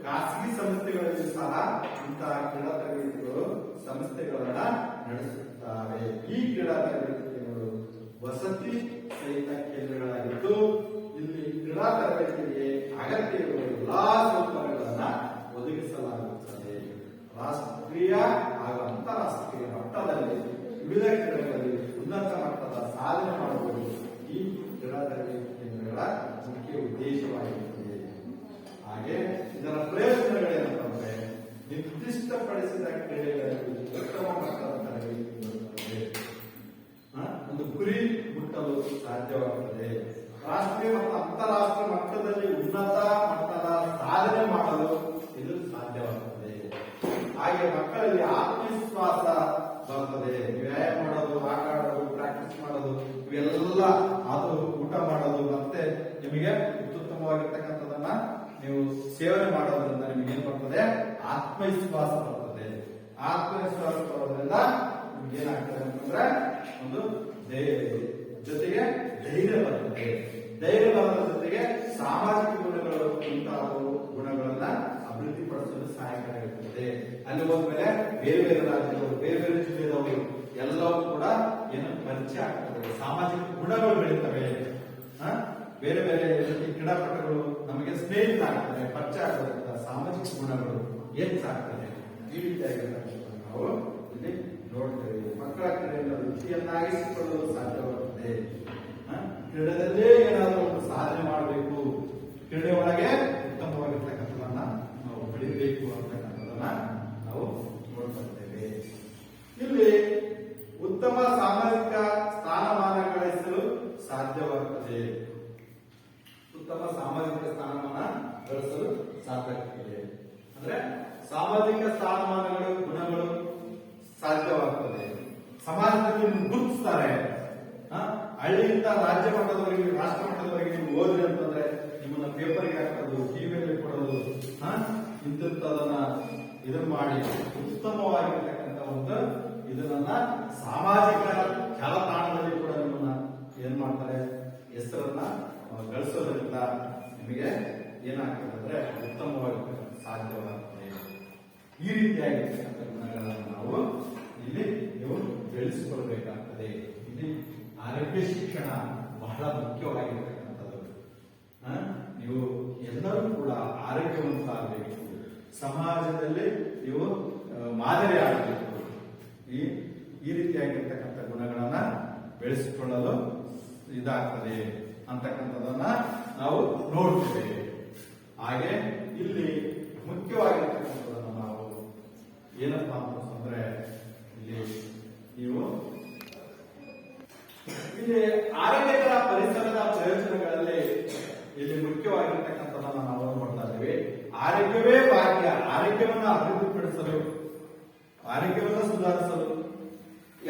ಖಾಸಗಿ ಸಂಸ್ಥೆಗಳಲ್ಲಿ ಸಹ ಇಂತಹ ಕ್ರೀಡಾ ತರಬೇತಿಗಳು ಸಂಸ್ಥೆಗಳನ್ನ ನಡೆಸುತ್ತಾರೆ. ಈ ಕ್ರೀಡಾ ತರಬೇತಿ ಕೇಂದ್ರಗಳು ವಸತಿ ಸಹಿತ ಕೇಂದ್ರಗಳಾಗಿದ್ದು ಇಲ್ಲಿ ಕ್ರೀಡಾ ತರಬೇತಿಗೆ ಅಗತ್ಯವಿರುವ ಎಲ್ಲಾ ಸೌಕರ್ಯಗಳನ್ನ ಒದಗಿಸಲಾಗುತ್ತದೆ. ರಾಷ್ಟ್ರೀಯ ಹಾಗೂ ಅಂತಾರಾಷ್ಟ್ರೀಯ ಮಟ್ಟದಲ್ಲಿ ವಿವಿಧ ಕ್ರೀಡೆಗಳಲ್ಲಿ ಉನ್ನತ ಮಟ್ಟದ ಸಾಧನೆ ಮಾಡುವುದು ಈ ಕ್ರೀಡಾ ತರಬೇತಿ ಕೇಂದ್ರಗಳ ಮುಖ್ಯ ಉದ್ದೇಶವಾಗಿರುತ್ತದೆ. ಹಾಗೆ ಇದರ ಪ್ರಯೋಜನಗಳೇನಂತಂದ್ರೆ ನಿರ್ದಿಷ್ಟಪಡಿಸಿದ ಕ್ರೀಡೆಗಳಲ್ಲಿ ಉತ್ತಮ ಮಟ್ಟದ ತರಬೇತಿ ನೀಡುತ್ತದೆ. ಒಂದು ಗುರಿ ಮುಟ್ಟಲು ಸಾಧ್ಯವಾಗುತ್ತದೆ. ರಾಷ್ಟ್ರೀಯ ಮತ್ತು ಅಂತಾರಾಷ್ಟ್ರೀಯ ಮಟ್ಟದಲ್ಲಿ ಉನ್ನತ ಮಟ್ಟದ ಸಾಧನೆ ಮಾಡಲು ಇದು ಸಾಧ್ಯವಾಗುತ್ತದೆ. ಹಾಗೆ ಮಕ್ಕಳಲ್ಲಿ ಆತ್ಮವಿಶ್ವಾಸ ಬರುತ್ತದೆ. ವ್ಯಾಯಾಮ ಮಾಡೋದು, ಆಟ ಆಡೋದು, ಪ್ರಾಕ್ಟೀಸ್ ಮಾಡೋದು, ಇವೆಲ್ಲ ಅದು ಊಟ ಮಾಡೋದು, ಮತ್ತೆ ನಿಮಗೆ ಅತ್ಯುತ್ತಮವಾಗಿರ್ತಕ್ಕಂಥದನ್ನ ನೀವು ಸೇವನೆ ಮಾಡೋದ್ರಿಂದ ನಿಮಗೆ ಏನ್ ಬರ್ತದೆ? ಆತ್ಮವಿಶ್ವಾಸ ಬರ್ತದೆ. ಆತ್ಮವಿಶ್ವಾಸ ಬರೋದ್ರಿಂದ ನಿಮ್ಗೆ ಏನಾಗ್ತದೆ ಅಂತಂದ್ರೆ ಒಂದು ಜೊತೆಗೆ ಧೈರ್ಯ ಬರ್ತದೆ. ಧೈರ್ಯ ಬರೋದ್ರ ಜೊತೆಗೆ ಸಾಮಾಜಿಕ ಗುಣಗಳು ಮುಂತಾದವು ಗುಣಗಳನ್ನ ಅಭಿವೃದ್ಧಿಪಡಿಸಲು ಸಹಾಯಕವಾಗಿರುತ್ತದೆ. ಅಲ್ಲಿ ಹೋದ್ಮೇಲೆ ಬೇರೆ ಬೇರೆ ರಾಜ್ಯದವರು, ಬೇರೆ ಬೇರೆ ಜಿಲ್ಲೆದವರು ಎಲ್ಲವೂ ಕೂಡ ಏನು ಪರಿಚಯ ಆಗ್ತದೆ. ಸಾಮಾಜಿಕ ಗುಣಗಳು ಬೆಳೀತವೆ. ಬೇರೆ ಬೇರೆ ಕ್ರೀಡಾಪಟುಗಳು ನಮಗೆ ಸ್ನೇಹಿತರಾಗ್ತಾರೆ, ಪರಿಚಯ ಆಗೋದ್ರಿಂದ ಸಾಮಾಜಿಕ ಗುಣಗಳು ಹೆಚ್ಚಾಗ್ತದೆ. ಈ ರೀತಿಯಾಗಿರ್ತಕ್ಕಂಥ ನಾವು ಇಲ್ಲಿ ನೋಡ್ತೇವೆ. ಮಕ್ಕಳ ಕ್ರೀಡೆಯನ್ನು ವೃತ್ತಿಯನ್ನಾಗಿಸಿಕೊಳ್ಳಲು ಸಾಧ್ಯವಾಗುತ್ತದೆ. ಕ್ರೀಡೆಯಲ್ಲೇ ಏನಾದರೂ ಒಂದು ಸಾಧನೆ ಮಾಡಬೇಕು, ಕ್ರೀಡೆ ಒಳಗೆ ಉತ್ತಮವಾಗಿರ್ತಕ್ಕಂಥದನ್ನ ನಾವು ಪಡಿಬೇಕು ಅಂತಕ್ಕಂಥದನ್ನ ನಾವು ನೋಡ್ತೇವೆ. ಇಲ್ಲಿ ಉತ್ತಮ ಸಾಮಾಜಿಕ ಸ್ಥಾನಮಾನ ಗಳಿಸಲು ಸಾಧ್ಯವಾಗುತ್ತದೆ. ಉತ್ತಮ ಸಾಮಾಜಿಕ ಸ್ಥಾನಮಾನ ಗಳಿಸಲು ಸಾಧ್ಯವಾಗುತ್ತದೆ ಅಂದ್ರೆ ಸಾಮಾಜಿಕ ಸ್ಥಾನಮಾನಗಳು, ಗುಣಗಳು ಸಾಧ್ಯವಾಗುತ್ತದೆ. ಸಮಾಜದಲ್ಲಿ ಗುರುತಿಸ್ತಾರೆ. ಹಳ್ಳಿಯಿಂದ ರಾಜ್ಯ ಮಟ್ಟದವರೆಗೆ, ರಾಷ್ಟ್ರ ಮಟ್ಟದವರೆಗೆ ನೀವು ಓದ್ರಿ ಅಂತಂದ್ರೆ ನಿಮ್ಮನ್ನ ಪೇಪರ್ಗೆ ಹಾಕೋದು, ಟಿವಿಯಲ್ಲಿ ಕೊಡೋದು, ಇಂಥದನ್ನ ಇದನ್ನ ಮಾಡಿ ಉತ್ತಮವಾಗಿರ್ತಕ್ಕಂಥ ಒಂದು ಇದನ್ನ ಸಾಮಾಜಿಕ ಜಾಲತಾಣದಲ್ಲಿ ಕೂಡ ನಿಮ್ಮನ್ನ ಏನ್ ಮಾಡ್ತಾರೆ, ಹೆಸರನ್ನ ಗಳಿಸೋದ್ರಿಂದ ನಿಮಗೆ ಏನಾಗ್ತದೆ ಅಂದ್ರೆ ಉತ್ತಮವಾಗಿ ಸಾಧ್ಯವಾಗ್ತದೆ. ಈ ರೀತಿಯಾಗಿರ್ತಕ್ಕಂಥ ಗುಣಗಳನ್ನು ನಾವು ಇಲ್ಲಿ ನೀವು ಬೆಳೆಸಿಕೊಳ್ಬೇಕಾಗ್ತದೆ. ಇಲ್ಲಿ ಆರೋಗ್ಯ ಶಿಕ್ಷಣ ಬಹಳ ಮುಖ್ಯವಾಗಿರ್ತಕ್ಕಂಥದ್ದು. ನೀವು ಎಲ್ಲರೂ ಕೂಡ ಆರೋಗ್ಯವಂತರಾಗಬೇಕು, ಸಮಾಜದಲ್ಲಿ ನೀವು ಮಾದರಿ ಆಗಬೇಕು. ಈ ರೀತಿಯಾಗಿರ್ತಕ್ಕಂಥ ಗುಣಗಳನ್ನ ಬೆಳೆಸಿಕೊಳ್ಳಲು ಇದಾಗ್ತದೆ ಅಂತಕ್ಕಂಥದನ್ನ ನಾವು ನೋಡ್ತೇವೆ. ಹಾಗೆ ಇಲ್ಲಿ ಮುಖ್ಯವಾಗಿರ್ತಕ್ಕಂಥದನ್ನು ನಾವು ಏನಪ್ಪಾ ಅಂತಂದ್ರೆ ಇಲ್ಲಿ ನೀವು ಅಂತಕ್ಕಂಥದ್ದನ್ನ ನಾವು ನೋಡ್ತಾ ಇದ್ದೀವಿ. ಆರೋಗ್ಯವೇ ಭಾಗ್ಯ. ಆರೋಗ್ಯವನ್ನು ಅಭಿವೃದ್ಧಿಪಡಿಸಲು, ಆರೋಗ್ಯವನ್ನು ಸುಧಾರಿಸಲು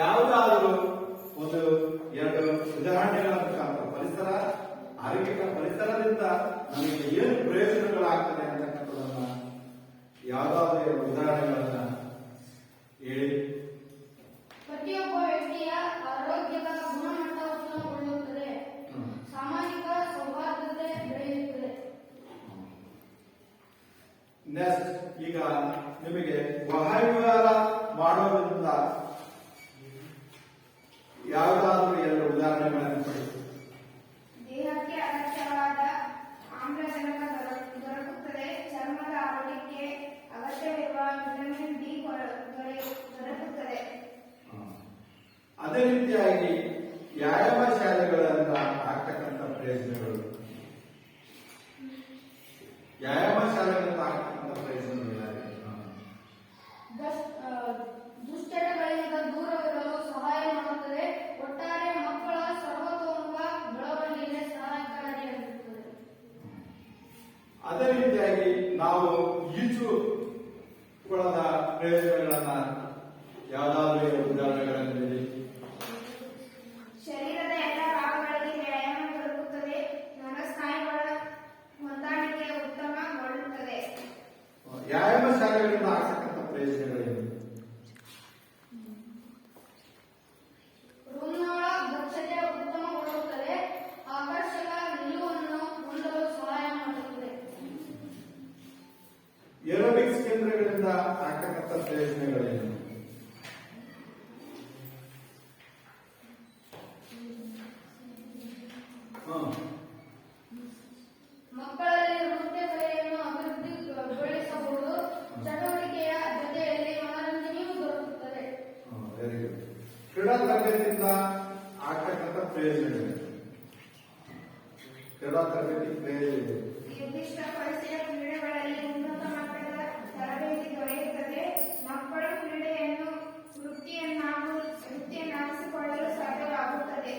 ಯಾವುದಾದರೂ ಒಂದು ಎರಡು ಉದಾಹರಣೆಗಳ ಮುಖಾಂತರ ಪರಿಸರ, ಆರೋಗ್ಯಕರ ಪರಿಸರದಿಂದ ನಮಗೆ ಏನು ಪ್ರಯೋಜನಗಳಾಗ್ತದೆ ಅಂತಕ್ಕಂಥದನ್ನ ಯಾವುದಾದ್ರೂ ಎರಡು ಉದಾಹರಣೆಗಳನ್ನ ಹೇಳಿ. ಪ್ರತಿಯೊಬ್ಬ ವ್ಯಕ್ತಿಯ ಆರೋಗ್ಯದ ಗುಣಮಟ್ಟ ಉತ್ತಮಗೊಳ್ಳುತ್ತದೆ. ಸಾಮಾಜಿಕ ಸೌಹಾರ್ದತೆ ಬೆಳೆಯುತ್ತದೆ. ನೆಕ್ಸ್ಟ್, ಈಗ ನಿಮಗೆ ವಾಯುವಿಹಾರ ಮಾಡೋದ್ರಿಂದ ಯಾವುದಾದ್ರೂ ಎರಡು ಉದಾಹರಣೆಗಳನ್ನು ಕೊಡಿ. ದೇಹಕ್ಕೆ ಅಗತ್ಯವಾದ ಆಮ್ಲಜನಕ ದೊರಕುತ್ತದೆ. ಚರ್ಮದ ಆರೋಗ್ಯಕ್ಕೆ ಅಗತ್ಯವಿರುವ ವಿಟಮಿನ್ ಡಿ ದೊರಕುತ್ತದೆ. ಅದೇ ರೀತಿಯಾಗಿ ವ್ಯಾಯಾಮ ಶಾಲೆಗಳಿಂದ ಆಗ್ತಕ್ಕಂಥ ಪ್ರಯೋಜನಗಳು, ವ್ಯಾಯಾಮ ಶಾಲೆಗಳಿಂದ ಆಗ್ತಕ್ಕಂಥ ಪ್ರಯೋಜನಗಳು ದುಶ್ಚಟಗಳಿಂದ ದೂರವಿರಲು ಸಹಾಯ ಮಾಡುತ್ತದೆ. ಒಟ್ಟಾರೆ ಮಕ್ಕಳ ಸರ್ವತೋಮುಖ ಬೆಳವಣಿಗೆಗೆ ಸಹಾಯಕಾರಿಯಾಗಿರುತ್ತದೆ. ಅದೇ ರೀತಿಯಾಗಿ ನಾವು ಈಜು ಕೊಳದ ಪ್ರಯೋಜನಗಳನ್ನ ಯಾವುದಾದ್ರೂ ಉದಾಹರಣೆಗಳಲ್ಲಿ ಶರೀರದ ಎಲ್ಲ ಭಾಗಗಳಿಗೆ ವ್ಯಾಯಾಮ ದೊರಕುತ್ತದೆ. ನರಸ್ನಾಯುಗಳ ಹೊಂದಾಣಿಕೆ ಉತ್ತಮಗೊಳ್ಳುತ್ತದೆ. ವ್ಯಾಯಾಮ ಶಾಲೆಗಳಿಂದ ಆಗ್ತಕ್ಕಂಥ ಪ್ರಯೋಜನಗಳೇನು? ಹೃನ್ನಾಳ ದಕ್ಷತೆ ಉತ್ತಮಗೊಳ್ಳುತ್ತದೆ. ಆಕರ್ಷಕ ನಿಲುವನ್ನು ಹೊಂದಲು ಸಹಾಯ ಮಾಡುತ್ತದೆ. ಏರೋಬಿಕ್ಸ್ ಕೇಂದ್ರಗಳಿಂದ ಆಗ್ತಕ್ಕಂಥ ಪ್ರಯೋಜನಗಳೇನು? ಮಕ್ಕಳಲ್ಲಿ ನೃತ್ಯ ಕಲೆಯನ್ನು ಅಭಿವೃದ್ಧಿಗೊಳಿಸಬಹುದು. ಚಟುವಟಿಕೆಯ ಜೊತೆಯಲ್ಲಿ ಮನರಂಜನೆಯೂ ದೊರಕುತ್ತದೆ. Very good. ಕ್ರೀಡಾ ತರಬೇತಿಯಿಂದ ಆಗ್ತಕ್ಕಂಥ ಪ್ರಯೋಜನಗಳು, ಕ್ರೀಡಾ ತರಬೇತಿ ಪ್ರಯೋಜನ ನಿರ್ದಿಷ್ಟಪಡಿಸಿದ ಕ್ರೀಡೆಗಳಲ್ಲಿ ಉನ್ನತ ಮಟ್ಟದ ತರಬೇತಿ ದೊರೆಯುತ್ತದೆ. ಮಕ್ಕಳು ಕ್ರೀಡೆಯನ್ನು ವೃತ್ತಿಯನ್ನಾಗಿಸಿಕೊಳ್ಳಲು ಸಾಧ್ಯವಾಗುತ್ತದೆ.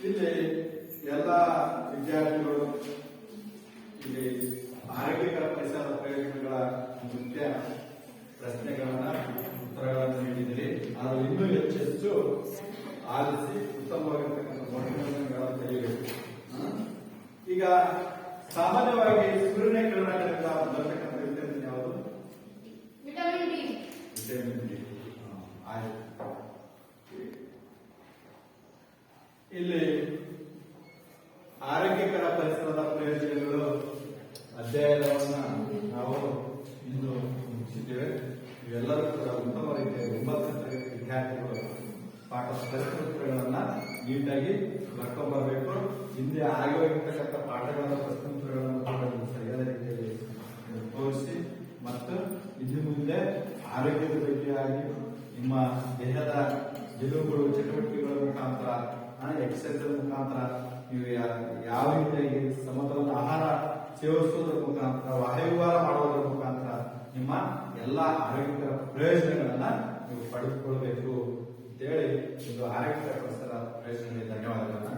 ಇಲ್ಲಿ ಎಲ್ಲ ವಿದ್ಯಾರ್ಥಿಗಳು ಇಲ್ಲಿ ಆರೋಗ್ಯಕರ ಪರಿಸರದ ಪ್ರಯೋಜನಗಳ ಮುಖ್ಯ ಪ್ರಶ್ನೆಗಳನ್ನ ಉತ್ತರಗಳನ್ನು ನೀಡಿದಿರಿ. ಅದು ಇನ್ನೂ ಹೆಚ್ಚೆಚ್ಚು ಆಲಿಸಿ ಉತ್ತಮವಾಗಿರ್ತಕ್ಕಂಥ ಮೌಲ್ಯಗಳನ್ನು ತಿಳಿಯಬೇಕು. ಈಗ ಸಾಮಾನ್ಯವಾಗಿ ಸೂರ್ಯನ ಕಿರಣಗಳಿಂದ ಬರತಕ್ಕಂಥ ವಿಟಮಿನ್ ಯಾವುದು? Vitamin D. Vitamin D. ಆಯ್ತು. ಇಲ್ಲಿ ಆರೋಗ್ಯಕರ ಪರಿಸರದ ಪ್ರಯೋಜನಗಳು ಅಧ್ಯಯನವನ್ನ ನಾವು ಇಂದು ಮುಗಿಸಿದ್ದೇವೆ. ಇವೆಲ್ಲರೂ ಕೂಡ ಉತ್ತಮ ರೀತಿಯ 9ನೇ ತರಗತಿ ವಿದ್ಯಾರ್ಥಿಗಳು ಪಾಠದ ಪ್ರಶ್ನೋತ್ತರಗಳನ್ನ ನೀಟಾಗಿ ಬರ್ಕೊಂಡ್ಬರ್ಬೇಕು. ಹಿಂದೆ ಆಗಿರ್ತಕ್ಕಂಥ ಪಾಠಗಳ ಪ್ರಶ್ನೋತ್ತರಗಳನ್ನು ಸರಿಯಾದ ರೀತಿಯಲ್ಲಿ ತೋರಿಸಿ ಮತ್ತು ಇನ್ನು ಮುಂದೆ ಆರೋಗ್ಯದ ಬಗ್ಗೆಯಾಗಿ ನಿಮ್ಮ ದೇಹದ ಎಲುಬುಗಳು ಚಟುವಟಿಕೆಗಳ ಮುಖಾಂತರ, ಎಕ್ಸರ್ಸೈಸ್ ಮುಖಾಂತರ ನೀವು ಯಾವ ರೀತಿಯಾಗಿ ಸಮತೋಲನ ಆಹಾರ ಸೇವಿಸುವುದರ ಮುಖಾಂತರ, ವಾಯುವಿಹಾರ ಮಾಡುವುದರ ಮುಖಾಂತರ ನಿಮ್ಮ ಎಲ್ಲ ಆರೋಗ್ಯಕರ ಪ್ರಯೋಜನಗಳನ್ನ ನೀವು ಪಡೆದುಕೊಳ್ಬೇಕು ಅಂತೇಳಿ ಇದು ಆರೋಗ್ಯಕರ ಪರಿಸರ ಪ್ರಯೋಜನಗಳಿಗೆ ಧನ್ಯವಾದಗಳನ್ನ